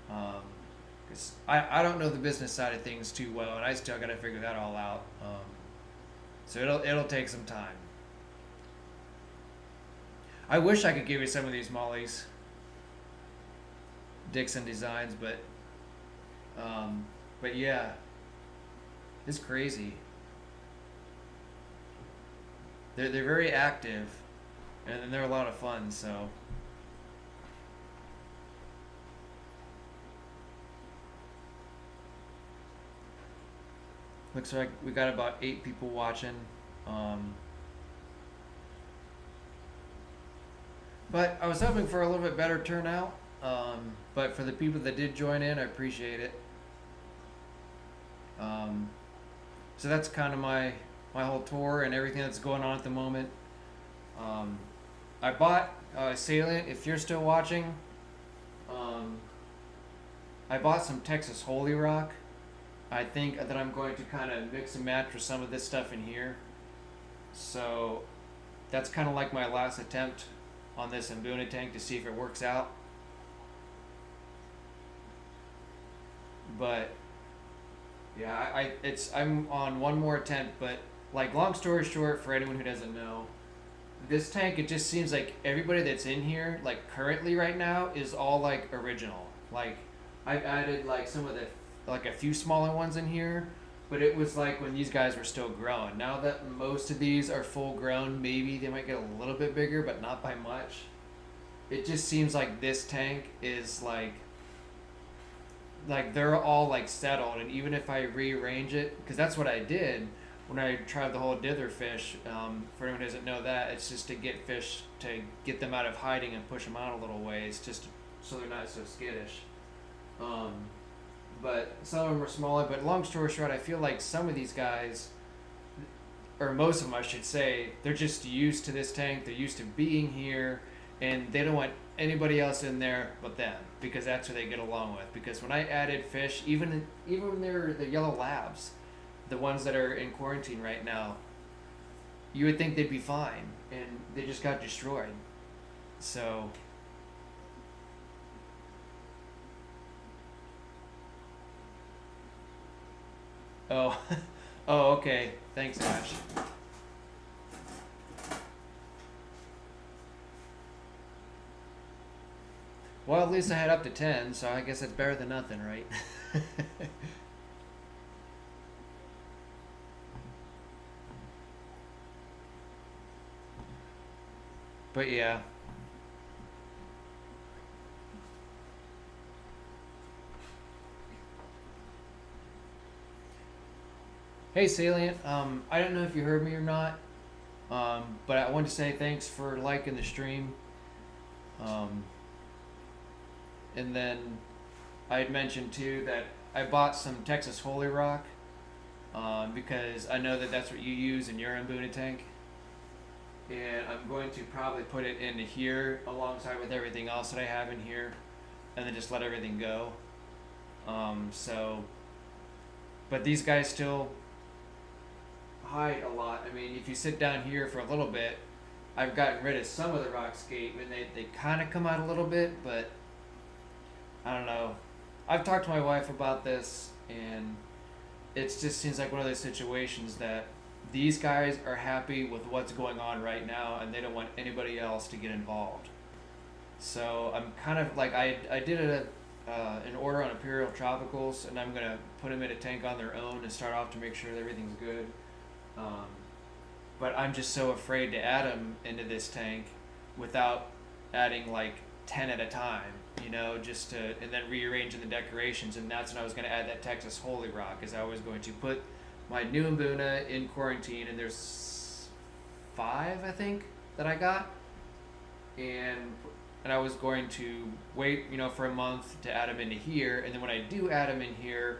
because I don't know the business side of things too well, and I still got to figure that all out. So it'll take some time. I wish I could give you some of these mollies, Dixon Designs, but yeah, it's crazy. They're very active, and they're a lot of fun. So looks like we got about 8 people watching. Um, but I was hoping for a little bit better turnout. But for the people that did join in, I appreciate it. Um, so that's kind of my whole tour and everything that's going on at the moment. Um, I bought Salient. If you're still watching, um, I bought some Texas Holy Rock. I think that I'm going to kind of mix and match with some of this stuff in here. So that's kind of like my last attempt on this Mbuna tank to see if it works out. But yeah, I'm on one more attempt. But like long story short, for anyone who doesn't know, this tank, it just seems like everybody that's in here, like currently right now, is all like original. Like I've added like some of the like a few smaller ones in here, but it was like when these guys were still growing. Now that most of these are full grown, maybe they might get a little bit bigger, but not by much. It just seems like this tank is like they're all like settled, and even if I rearrange it, because that's what I did when I tried the whole dither fish. For anyone who doesn't know that, it's just to get fish to get them out of hiding and push them out a little ways, just so they're not so skittish. Um, but some of them are smaller. But long story short, I feel like some of these guys, or most of them, I should say, they're just used to this tank. They're used to being here, and they don't want anybody else in there but them because that's who they get along with. Because when I added fish, even when they're the yellow labs, the ones that are in quarantine right now, you would think they'd be fine, and they just got destroyed. So, oh, oh, okay. Thanks, Ash. Well, at least I had up to 10, so I guess that's better than nothing, right? But yeah. Hey, Salient. I don't know if you heard me or not, but I wanted to say thanks for liking the stream. Um, and then I had mentioned too that I bought some Texas Holy Rock because I know that that's what you use in your Mbuna tank. And I'm going to probably put it into here alongside with everything else that I have in here, and then just let everything go. So, but these guys still hide a lot. I mean, if you sit down here for a little bit, I've gotten rid of some of the rock scape, and they kind of come out a little bit, but I don't know. I've talked to my wife about this, and it just seems like one of those situations that these guys are happy with what's going on right now, and they don't want anybody else to get involved. So I'm kind of like I did an order on Imperial Tropicals, and I'm gonna put them in a tank on their own and start off to make sure that everything's good. Um, but I'm just so afraid to add them into this tank without adding like 10 at a time, just to, and then rearranging the decorations. And that's when I was going to add that Texas Holy Rock, is I was going to put my new Mbuna in quarantine, and there's 5, I think, that I got. And I was going to wait, for a month to add them into here. And then when I do add them in here,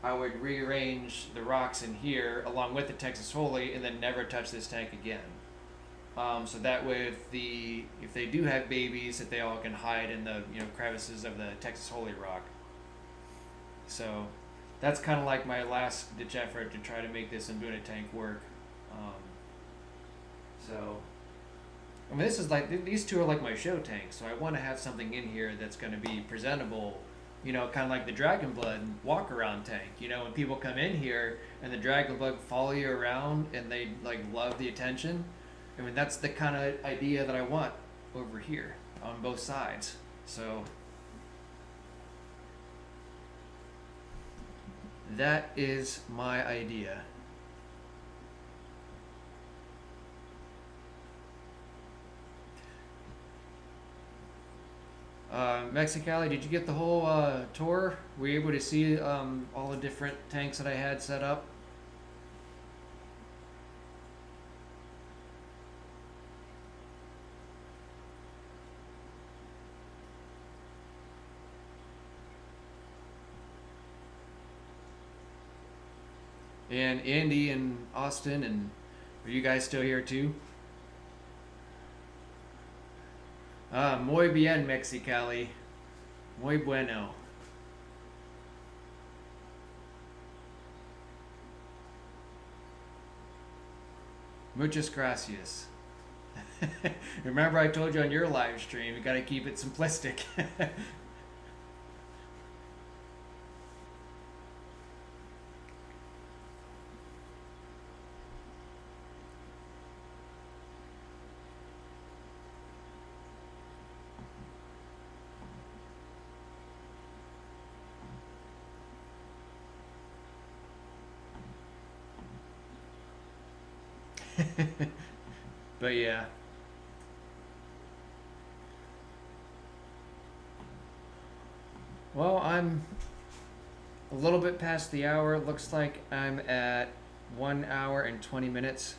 I would rearrange the rocks in here along with the Texas Holy, and then never touch this tank again. So that way, if they do have babies, that they all can hide in the crevices of the Texas Holy Rock. So that's kind of like my last ditch effort to try to make this Mbuna tank work. Um, so I mean, this is like, these two are like my show tanks, so I want to have something in here that's going to be presentable, kind of like the Dragon Blood walk around tank. When people come in here and the Dragon Blood follow you around and they like love the attention. I mean, that's the kind of idea that I want over here on both sides. So that is my idea. Mexicali, did you get the whole tour? Were you able to see all the different tanks that I had set up? And Andy and Austin, and are you guys still here too? Muy bien, Mexicali. Muy bueno. Muchas gracias. Remember, I told you on your live stream, you gotta keep it simplistic. But yeah. Well, I'm a little bit past the hour. It looks like I'm at 1 hour and 20 minutes.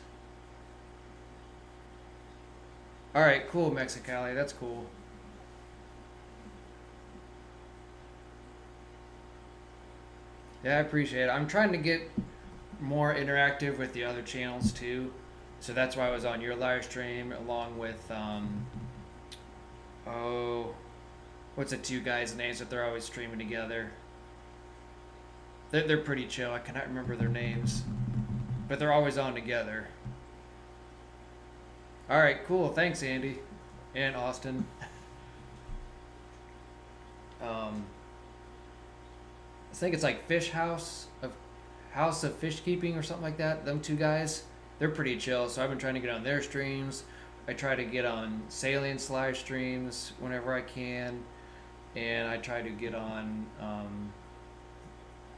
All right, cool, Mexicali. That's cool. Yeah, I appreciate it. I'm trying to get more interactive with the other channels too. So that's why I was on your live stream along with oh, what's the two guys' names that they're always streaming together? They're pretty chill. I cannot remember their names, but they're always on together. All right, cool. Thanks, Andy and Austin. I think it's like House of Fish Keeping or something like that. Them two guys, they're pretty chill. So I've been trying to get on their streams. I try to get on Salient's live streams whenever I can, and I try to get on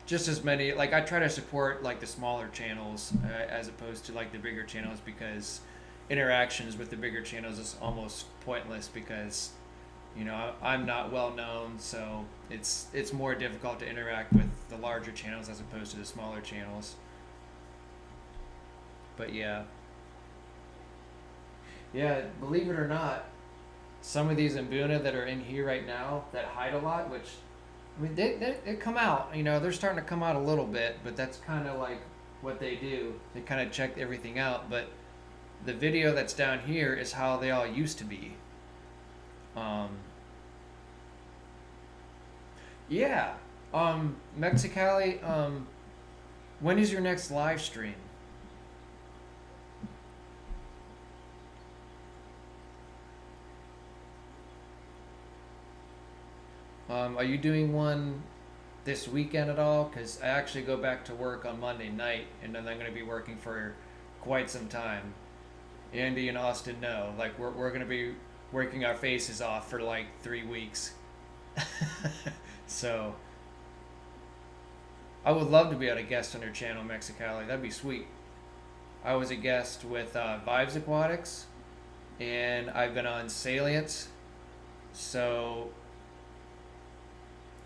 just as many. Like I try to support like the smaller channels as opposed to like the bigger channels because interactions with the bigger channels is almost pointless because I'm not well known, so it's more difficult to interact with the larger channels as opposed to the smaller channels. But yeah, yeah, believe it or not, some of these Mbuna that are in here right now that hide a lot, which I mean they come out, they're starting to come out a little bit, but that's kind of like what they do. They kind of check everything out, but the video that's down here is how they all used to be. Um, yeah. Mexicali, when is your next live stream? Are you doing one this weekend at all? Because I actually go back to work on Monday night, and then I'm going to be working for quite some time. Andy and Austin know. Like, we're going to be working our faces off for like 3 weeks. So, I would love to be able to guest on your channel, Mexicali. That'd be sweet. I was a guest with Vibes Aquatics, and I've been on Salience. So,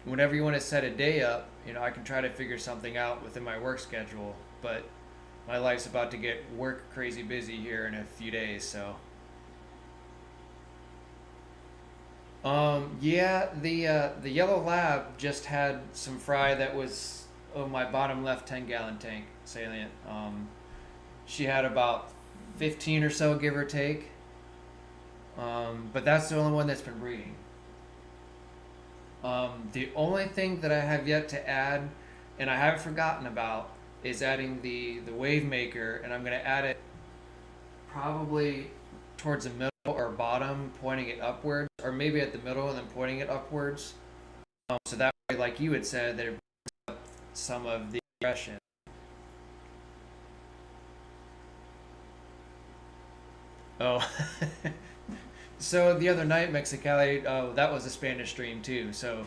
whenever you want to set a day up, I can try to figure something out within my work schedule. But my life's about to get work crazy busy here in a few days, so. Yeah, the yellow lab just had some fry that was my bottom left 10-gallon tank salient. She had about 15 or so, give or take. But that's the only one that's been breeding. The only thing that I have yet to add, and I haven't forgotten about, is adding the wave maker, and I'm going to add it probably towards the middle or bottom, pointing it upwards, or maybe at the middle and then pointing it upwards. So that way, like you had said, that it brings up some of the aggression. Oh, so the other night, Mexicali, that was a Spanish stream too. So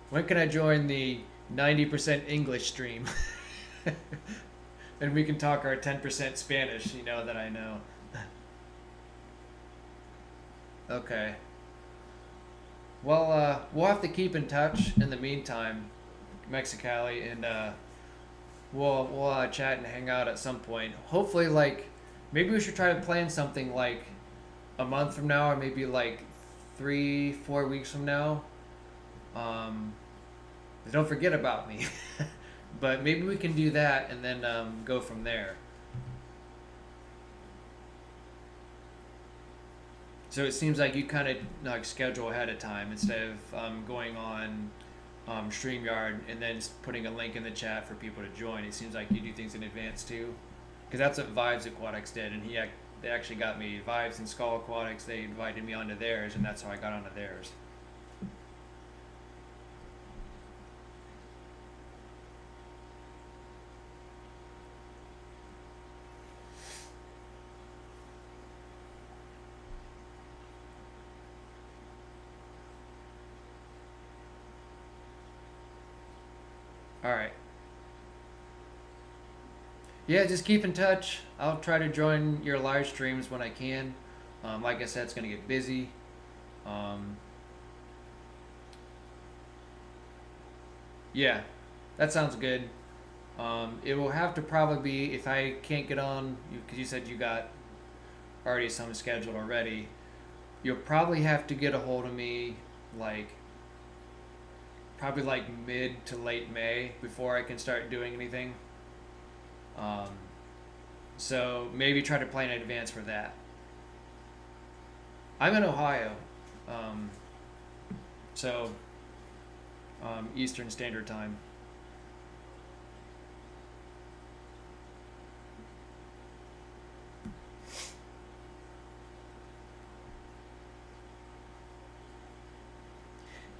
when can I join the 90% English stream? And we can talk our 10% Spanish, that I know. Okay. Well, we'll have to keep in touch in the meantime, Mexicali, and we'll chat and hang out at some point. Hopefully, like maybe we should try to plan something like a month from now, or maybe like 3, 4 weeks from now. Um, don't forget about me. But maybe we can do that and then go from there. So it seems like you kind of like schedule ahead of time instead of going on StreamYard and then putting a link in the chat for people to join. It seems like you do things in advance too, because that's what Vibes Aquatics did, and they actually got me Vibes and Skull Aquatics. They invited me onto theirs, and that's how I got onto theirs. All right. Yeah, just keep in touch. I'll try to join your live streams when I can. Like I said, it's gonna get busy. Um, yeah, that sounds good. It will have to probably be if I can't get on because you said you got already some scheduled already. You'll probably have to get a hold of me like probably like mid to late May before I can start doing anything. Um, so maybe try to plan in advance for that. I'm in Ohio, um, so Eastern Standard Time.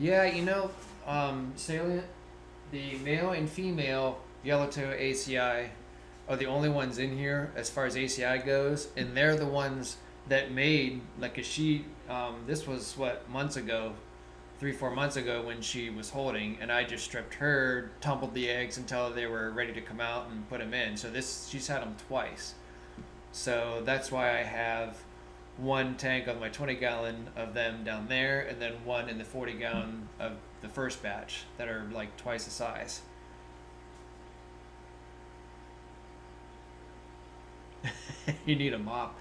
Yeah, salient, the male and female yellowtail ACI are the only ones in here as far as ACI goes, and they're the ones that made like a she. This was what months ago, 3 4 months ago when she was holding, and I just stripped her, tumbled the eggs until they were ready to come out and put them in. So this she's had them twice. So that's why I have one tank of my 20-gallon of them down there, and then one in the 40-gallon of the first batch that are like twice the size. You need a mop.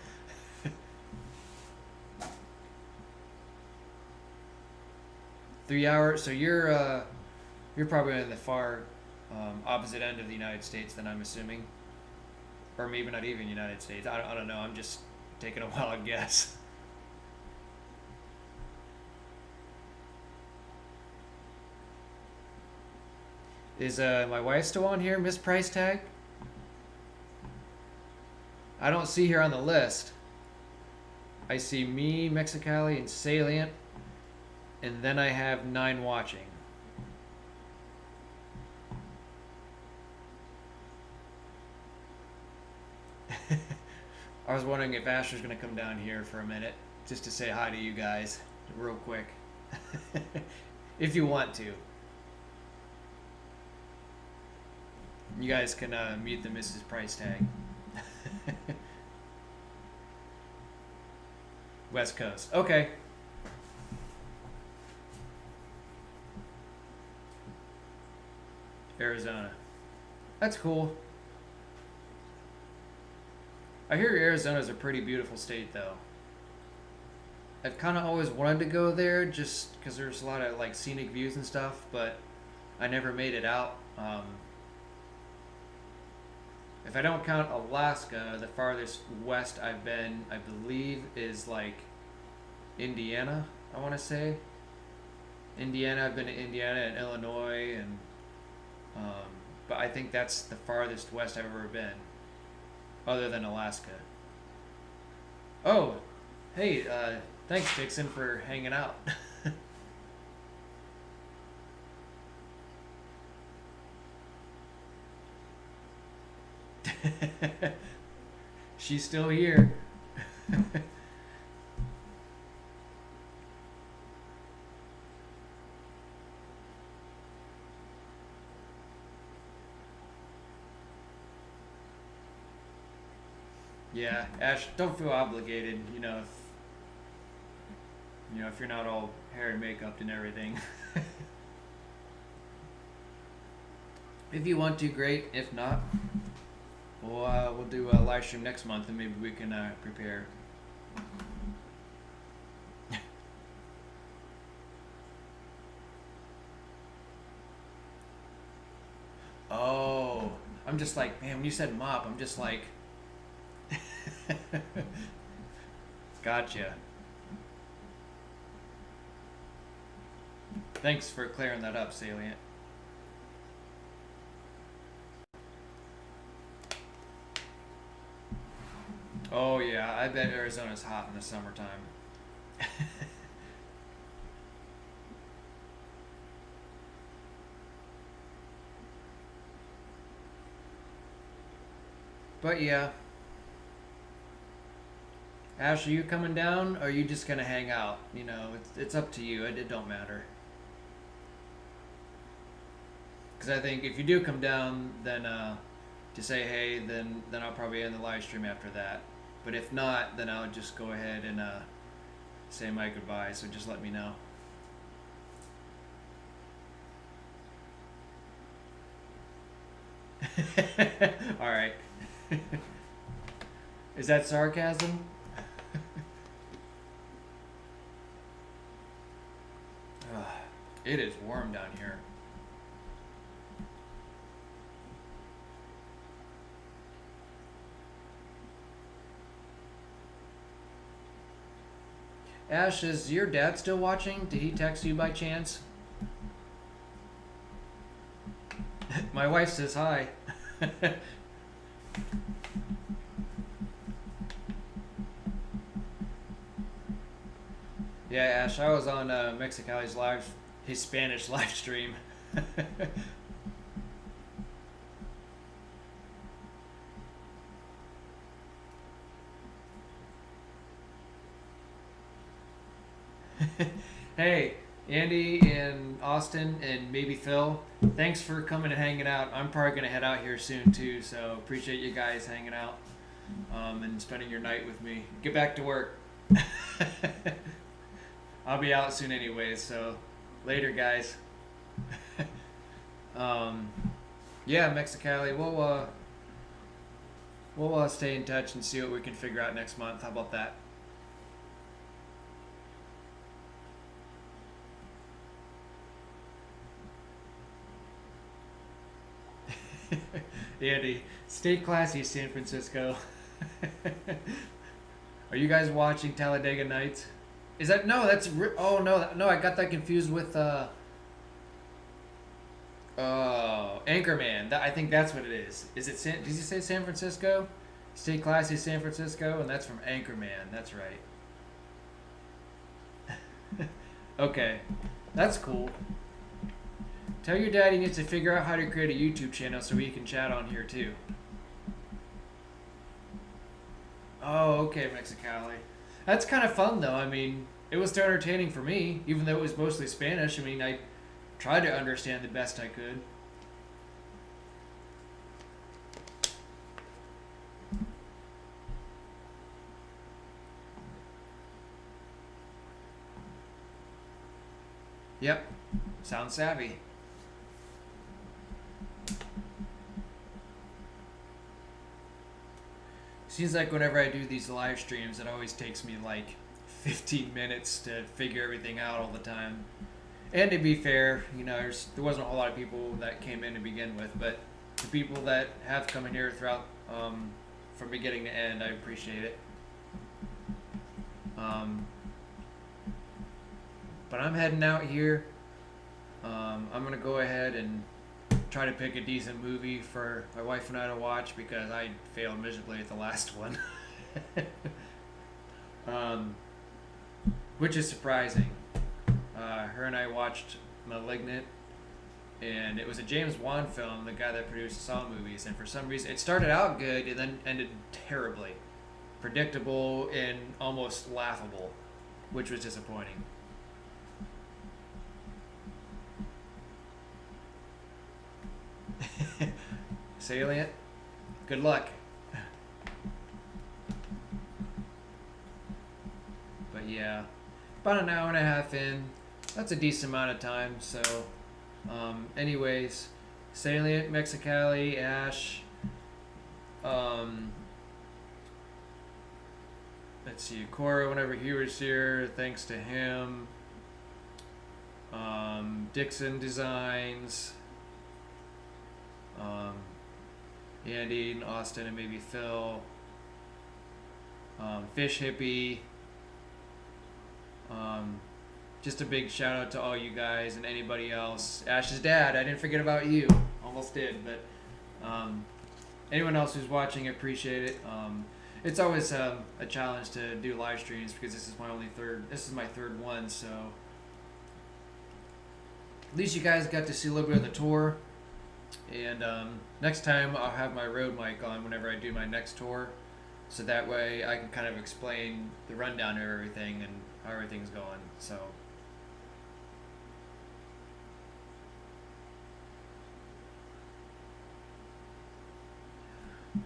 3 hours. So you're probably in the far opposite end of the United States, then I'm assuming, or maybe not even United States. I don't know. I'm just taking a wild guess. Is my wife still on here, Miss Price Tag? I don't see her on the list. I see me, Mexicali, and Salient, and then I have 9 watching. I was wondering if Asher's gonna come down here for a minute just to say hi to you guys, real quick, if you want to. You guys can meet the Mrs. Price Tag. West Coast. Okay. Arizona. That's cool. I hear Arizona's a pretty beautiful state, though. I've kind of always wanted to go there just because there's a lot of like scenic views and stuff, but I never made it out. If I don't count Alaska, the farthest west I've been, I believe, is like Indiana, I want to say. Indiana, I've been to Indiana and Illinois, and um, but I think that's the farthest west I've ever been, other than Alaska. Oh, hey, thanks, Dixon, for hanging out. She's still here. Yeah, Ash, don't feel obligated. If you're not all hair and makeup and everything. If you want to, great. If not, we'll do a live stream next month, and maybe we can prepare. Oh, I'm just like, man. When you said mop, I'm just like, gotcha. Thanks for clearing that up, Salient. Oh yeah, I bet Arizona's hot in the summertime. But yeah, Ash, are you coming down, or are you just gonna hang out? It's up to you. It don't matter. Because I think if you do come down, then to say hey, then I'll probably end the live stream after that. But if not, then I'll just go ahead and say my goodbye. So just let me know. All right. Is that sarcasm? It is warm down here. Ash, is your dad still watching? Did he text you by chance? My wife says hi. Yeah, Ash, I was on Mexicali's his Spanish live stream. Hey, Andy and Austin and maybe Phil, thanks for coming and hanging out. I'm probably going to head out here soon too, so appreciate you guys hanging out and spending your night with me. Get back to work. I'll be out soon anyways, so later, guys. Yeah, Mexicali, we'll stay in touch and see what we can figure out next month. How about that? Andy, stay classy, San Francisco. Are you guys watching Talladega Nights? Is that no? Oh no, I got that confused with Anchorman. I think that's what it is. Is it did you say San Francisco? Stay classy, San Francisco, and that's from Anchorman. That's right. Okay, that's cool. Tell your dad he needs to figure out how to create a YouTube channel so he can chat on here too. Oh, okay, Mexicali. That's kind of fun though. I mean, it was still entertaining for me, even though it was mostly Spanish. I mean, I tried to understand the best I could. Yep, sounds savvy. Seems like whenever I do these live streams, it always takes me like 15 minutes to figure everything out all the time. And to be fair, you know, there wasn't a whole lot of people that came in to begin with, but the people that have come in here throughout, from beginning to end, I appreciate it. But I'm heading out here. I'm gonna go ahead and try to pick a decent movie for my wife and I to watch because I failed miserably at the last one. Which is surprising. Her and I watched Malignant, and it was a James Wan film, the guy that produced Saw movies, and for some reason it started out good and then ended terribly. Predictable and almost laughable, which was disappointing. Salient, good luck. But yeah, about an hour and a half in, that's a decent amount of time. So anyways, Salient, Mexicali, Ash, let's see, Cora, whenever he was here, thanks to him. Dixon Designs, Andy and Austin and maybe Phil, Fish Hippie, just a big shout out to all you guys and anybody else. Ash's dad, I didn't forget about you. Almost did, but anyone else who's watching, I appreciate it. It's always a challenge to do live streams because this is my third one, so at least you guys got to see a little bit of the tour. And next time I'll have my road mic on whenever I do my next tour, so that way I can kind of explain the rundown of everything and how everything's going. So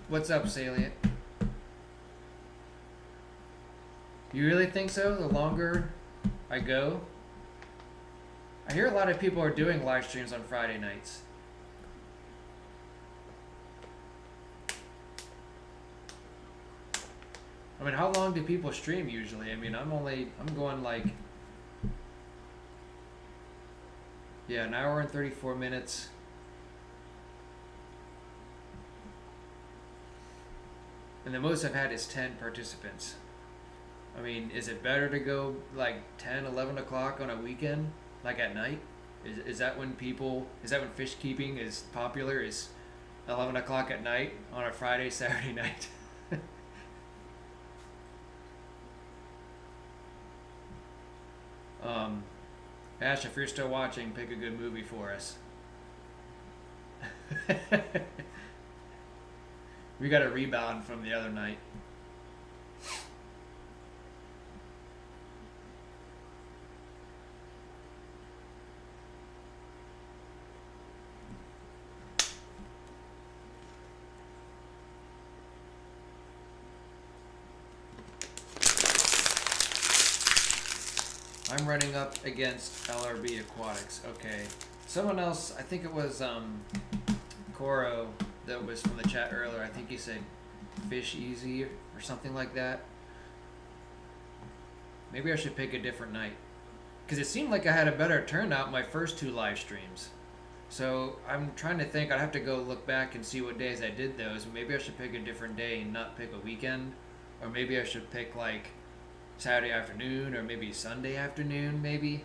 What's up, Salient? You really think so? The longer I go? I hear a lot of people are doing live streams on Friday nights. I mean, how long do people stream usually? I mean, I'm going like, yeah, an hour and 34 minutes. And the most I've had is 10 participants. I mean, is it better to go like 10, 11 o'clock on a weekend, like at night? Is that when fish keeping is popular? Is 11 o'clock at night on a Friday, Saturday night? um, Ash, if you're still watching, pick a good movie for us. We got a rebound from the other night. I'm running up against LRB Aquatics. Okay. Someone else, I think it was Coro that was from the chat earlier. I think he said fish easy or something like that. Maybe I should pick a different night. Because it seemed like I had a better turnout my first two live streams. So I'm trying to think. I'd have to go look back and see what days I did those. Maybe I should pick a different day and not pick a weekend. Or maybe I should pick like Saturday afternoon or maybe Sunday afternoon, maybe.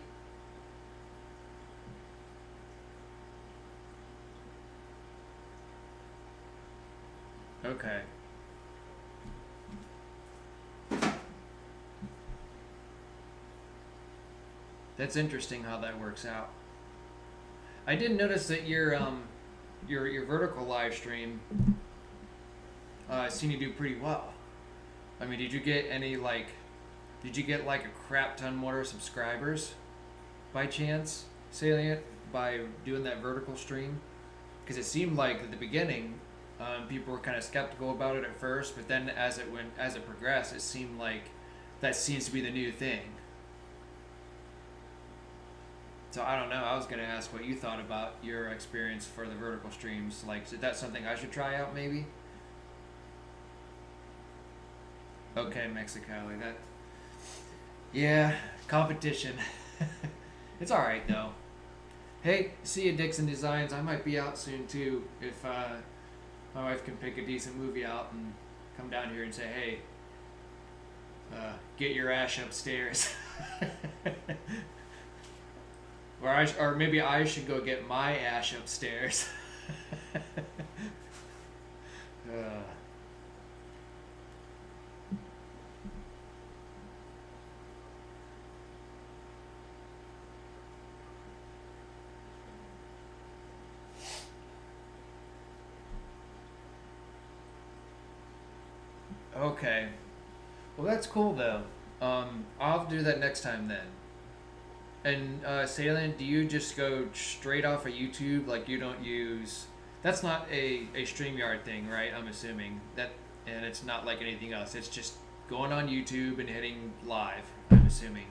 Okay. That's interesting how that works out. I did notice that your vertical live stream seemed to do pretty well. I mean, did you get like a crap ton more subscribers by chance, Salient, by doing that vertical stream? Because it seemed like at the beginning, people were kind of skeptical about it at first, but then as it progressed, it seemed like that seems to be the new thing. So I don't know. I was gonna ask what you thought about your experience for the vertical streams. Like, is that something I should try out? Maybe. Okay, Mexicali. That. Yeah, competition. It's all right though. Hey, see you, Dixon Designs. I might be out soon too. If my wife can pick a decent movie out and come down here and say, hey, get your ash upstairs. Or maybe I should go get my ash upstairs. Okay. Well, that's cool though. I'll have to do that next time then. And Salient, do you just go straight off of YouTube? Like you don't use? That's not a StreamYard thing, right? I'm assuming that, and it's not like anything else. It's just going on YouTube and hitting live. I'm assuming,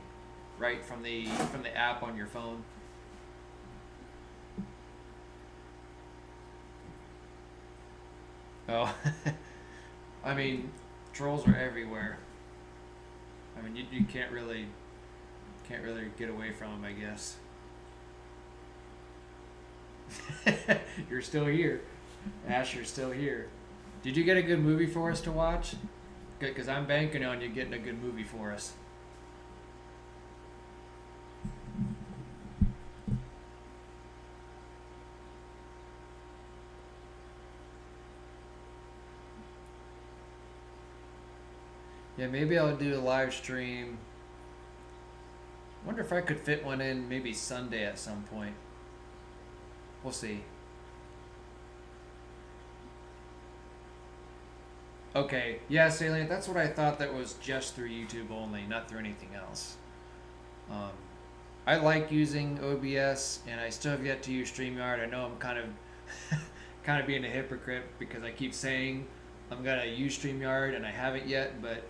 right from the app on your phone. Oh, I mean, trolls are everywhere. I mean, you can't really get away from them, I guess. You're still here. Asher's still here. Did you get a good movie for us to watch? Good, because I'm banking on you getting a good movie for us. Yeah, maybe I'll do a live stream. Wonder if I could fit one in maybe Sunday at some point. We'll see. Okay, yeah, Salient, that's what I thought, that was just through YouTube only, not through anything else. Um, I like using OBS, and I still have yet to use StreamYard. I know I'm kind of being a hypocrite because I keep saying I'm gonna use StreamYard and I haven't yet, but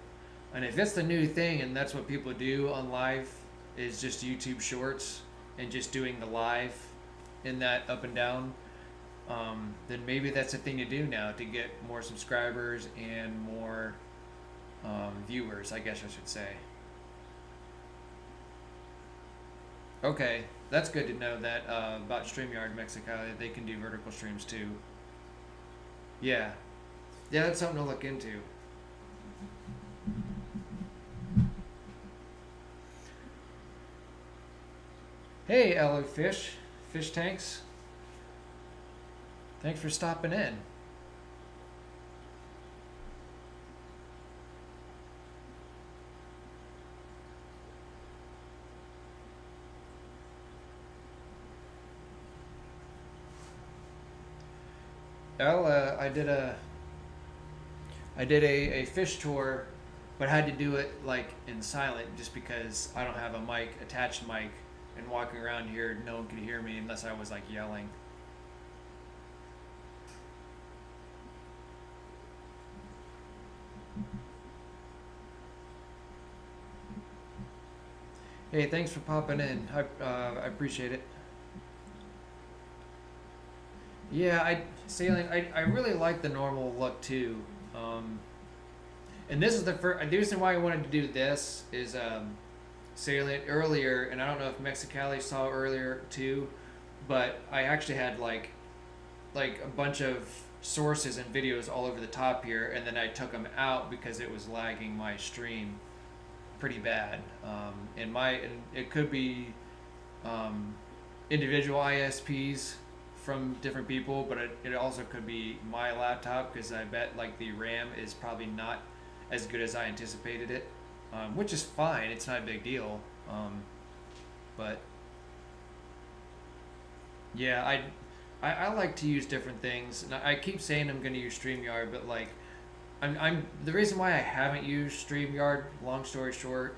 and if it's the new thing and that's what people do on live is just YouTube Shorts and just doing the live in that up and down, then maybe that's the thing to do now to get more subscribers and more viewers, I guess I should say. Okay, that's good to know that about StreamYard Mexicali, they can do vertical streams too. Yeah, yeah, that's something to look into. Hey, Ella Fish Tanks, thanks for stopping in. Ella, I did a fish tour, but I had to do it like in silent just because I don't have a mic, attached mic, and walking around here, no one could hear me unless I was like yelling. Hey, thanks for popping in. I appreciate it. Yeah, I really like the normal look too. Um, and this is the reason why I wanted to do this is salient earlier, and I don't know if Mexicali saw earlier too, but I actually had like a bunch of sources and videos all over the top here, and then I took them out because it was lagging my stream pretty bad. And it could be um, individual ISPs from different people, but it also could be my laptop because I bet like the RAM is probably not as good as I anticipated it, which is fine. It's not a big deal. But yeah, I like to use different things. And I keep saying I'm going to use StreamYard, but like I'm the reason why I haven't used StreamYard, long story short,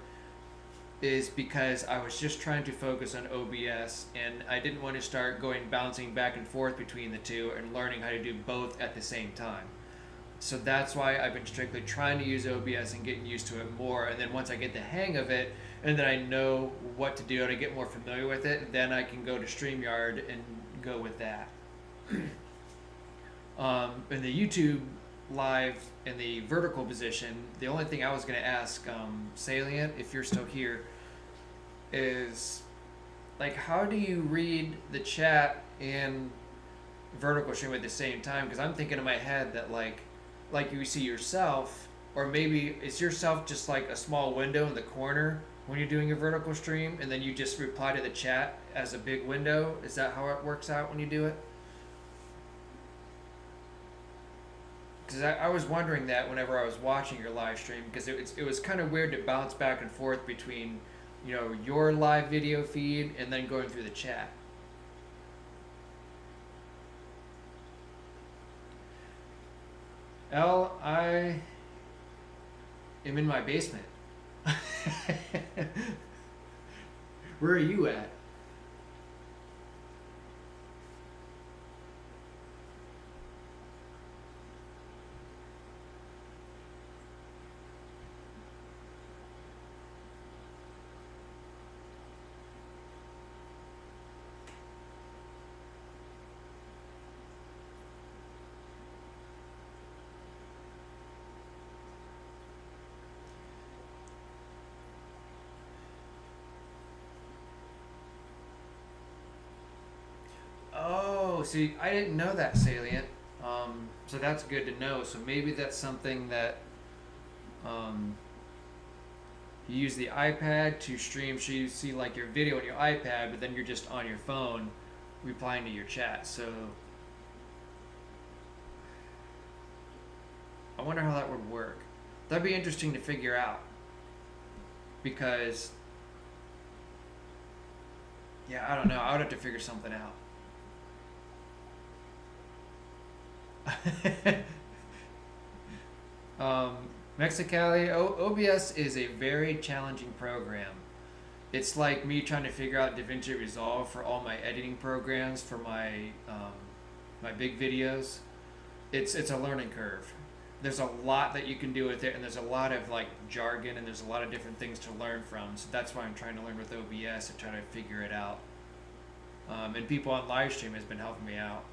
is because I was just trying to focus on OBS and I didn't want to start bouncing back and forth between the two and learning how to do both at the same time. So that's why I've been strictly trying to use OBS and getting used to it more. And then once I get the hang of it and then I know what to do and I get more familiar with it, then I can go to StreamYard and go with that. In the YouTube live in the vertical position, the only thing I was going to ask Salient, if you're still here, is like how do you read the chat and vertical stream at the same time? Because I'm thinking in my head that like you see yourself, or maybe it's yourself just like a small window in the corner when you're doing a vertical stream, and then you just reply to the chat as a big window. Is that how it works out when you do it? Because I was wondering that whenever I was watching your live stream, because it was kind of weird to bounce back and forth between, your live video feed and then going through the chat. I am in my basement. Where are you at? Oh, see, I didn't know that, Salient. So that's good to know. So maybe that's something that um, you use the iPad to stream, so you see like your video on your iPad, but then you're just on your phone replying to your chat. So I wonder how that would work. That'd be interesting to figure out because, yeah, I don't know. I would have to figure something out. um, Mexicali, OBS is a very challenging program. It's like me trying to figure out DaVinci Resolve for all my editing programs for my my big videos. It's a learning curve. there's a lot that you can do with it, and there's a lot of like jargon, and there's a lot of different things to learn from. So that's why I'm trying to learn with OBS and try to figure it out. And people on live stream has been helping me out.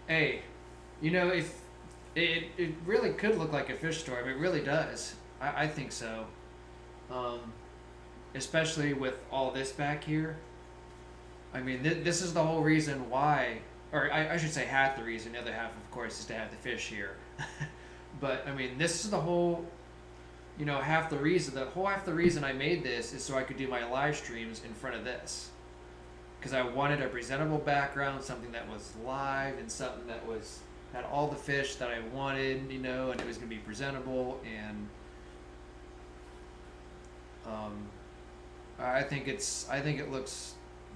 Hey, if it really could look like a fish store. I mean, it really does. I think so. Um, Especially with all this back here. I mean, this is the whole reason why, or I should say half the reason. The other half, of course, is to have the fish here. But I mean, this is the whole, half the reason. The whole half the reason I made this is so I could do my live streams in front of this, because I wanted a presentable background, something that was live, and something that had all the fish that I wanted, and it was gonna be presentable, and um, I think it looks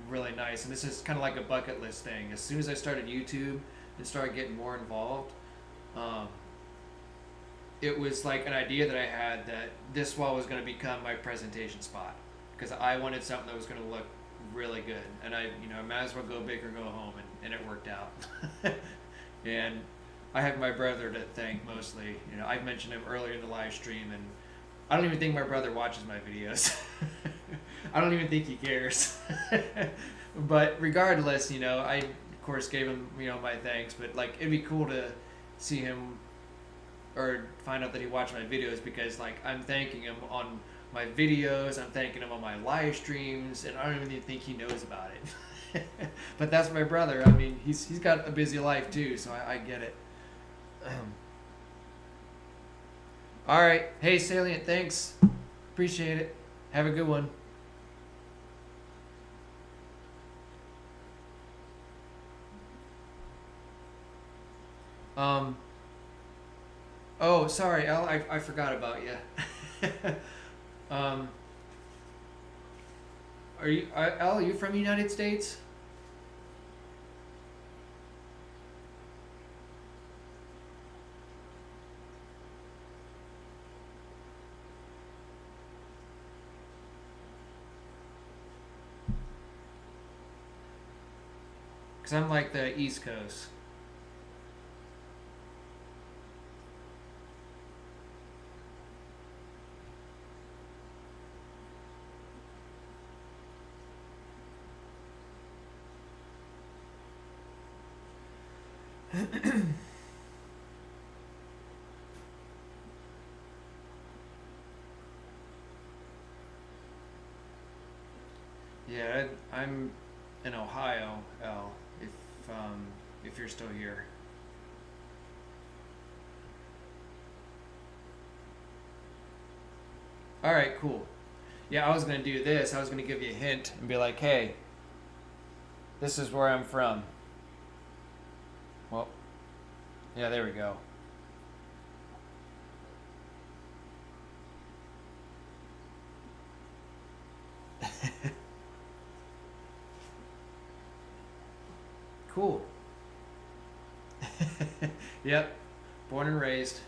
really nice, and this is kind of like a bucket list thing. As soon as I started YouTube and started getting more involved, um, it was like an idea that I had that this wall was going to become my presentation spot, because I wanted something that was going to look really good, and I might as well go big or go home, and it worked out. And I have my brother to thank mostly. I mentioned him earlier in the live stream, and I don't even think my brother watches my videos. I don't even think he cares. But regardless, I of course gave him, my thanks. But like, it'd be cool to see him or find out that he watched my videos, because like I'm thanking him on my videos, I'm thanking him on my live streams, and I don't even think he knows about it. But that's my brother. I mean, he's got a busy life too, so I get it. All right. Hey, Salient, thanks. Appreciate it. Have a good one. Oh, sorry, Al, I forgot about you. um, Al, are you from the United States? Because I'm like the East Coast. Yeah, I'm in Ohio, Al, if you're still here. All right, cool. Yeah, I was gonna do this. I was gonna give you a hint and be like, "Hey, this is where I'm from." Well, yeah, there we go. Cool. Yep, born and raised.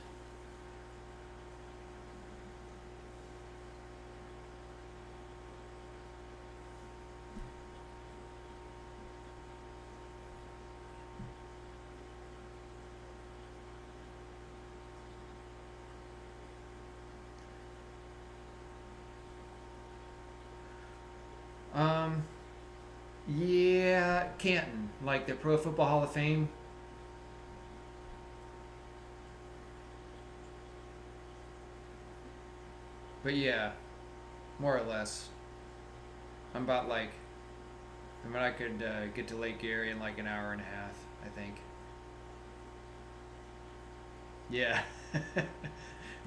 Um, yeah, Canton, like the Pro Football Hall of Fame. But yeah, more or less. I'm about like, I could get to Lake Erie in like an hour and a half, I think. Yeah.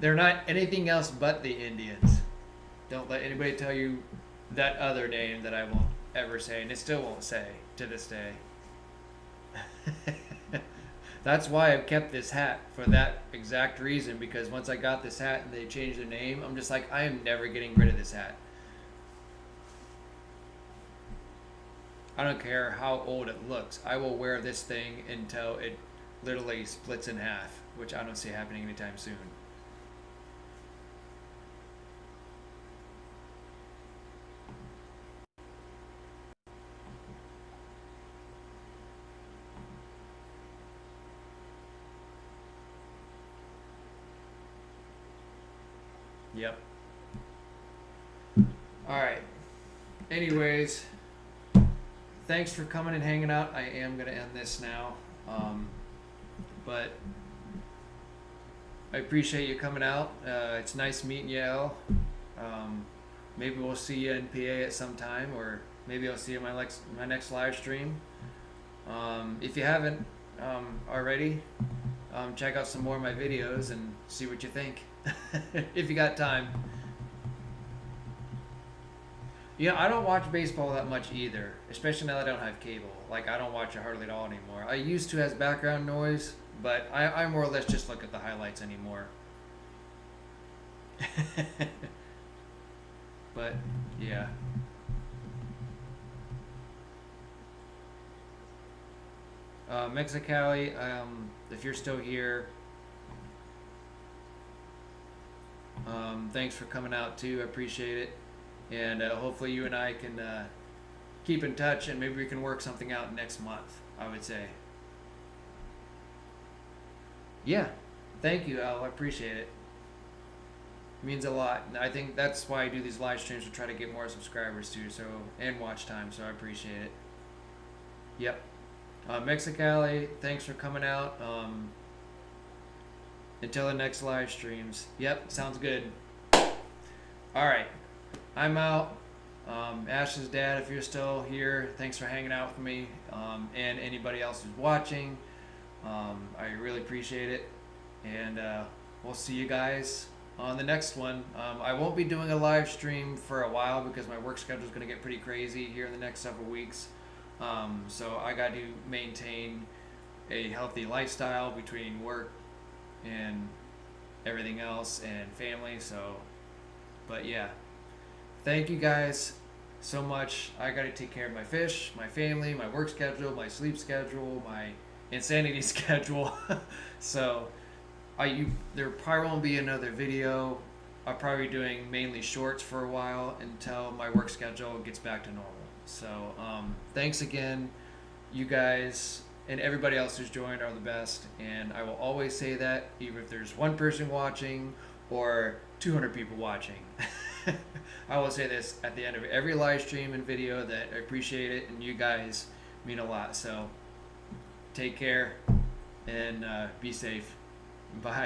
They're not anything else but the Indians. Don't let anybody tell you that other name that I won't ever say, and it still won't say to this day. That's why I've kept this hat, for that exact reason, because once I got this hat and they changed the name, I'm just like, I am never getting rid of this hat. I don't care how old it looks. I will wear this thing until it literally splits in half, which I don't see happening anytime soon. Yep. All right. Anyways, thanks for coming and hanging out. I am gonna end this now, but I appreciate you coming out. It's nice meeting you, El. Maybe we'll see you in PA at some time, or maybe I'll see you in my next live stream. If you haven't already, check out some more of my videos and see what you think. If you got time. Yeah, I don't watch baseball that much either, especially now that I don't have cable. Like, I don't watch it hardly at all anymore. I used to as background noise, but I more or less just look at the highlights anymore. But, yeah. Mexicali, if you're still here, thanks for coming out too. I appreciate it. And hopefully you and I can keep in touch, and maybe we can work something out next month, I would say. Yeah, thank you, Al. I appreciate it. It means a lot. And I think that's why I do these live streams, to try to get more subscribers too, so, and watch time, so I appreciate it. Yep. Mexicali, thanks for coming out. Until the next live streams. Yep, sounds good. Alright, I'm out. Ash's dad, if you're still here, thanks for hanging out with me. And anybody else who's watching, I really appreciate it. And we'll see you guys on the next one. I won't be doing a live stream for a while because my work schedule is going to get pretty crazy here in the next several weeks. So I got to maintain a healthy lifestyle between work and everything else and family. So, but yeah, thank you guys so much. I got to take care of my fish, my family, my work schedule, my sleep schedule, my insanity schedule. So there probably won't be another video. I'll probably be doing mainly shorts for a while until my work schedule gets back to normal. So thanks again. You guys and everybody else who's joined are the best, and I will always say that, even if there's one person watching or 200 people watching. I will say this at the end of every live stream and video, that I appreciate it, and you guys mean a lot. So take care and be safe. Bye.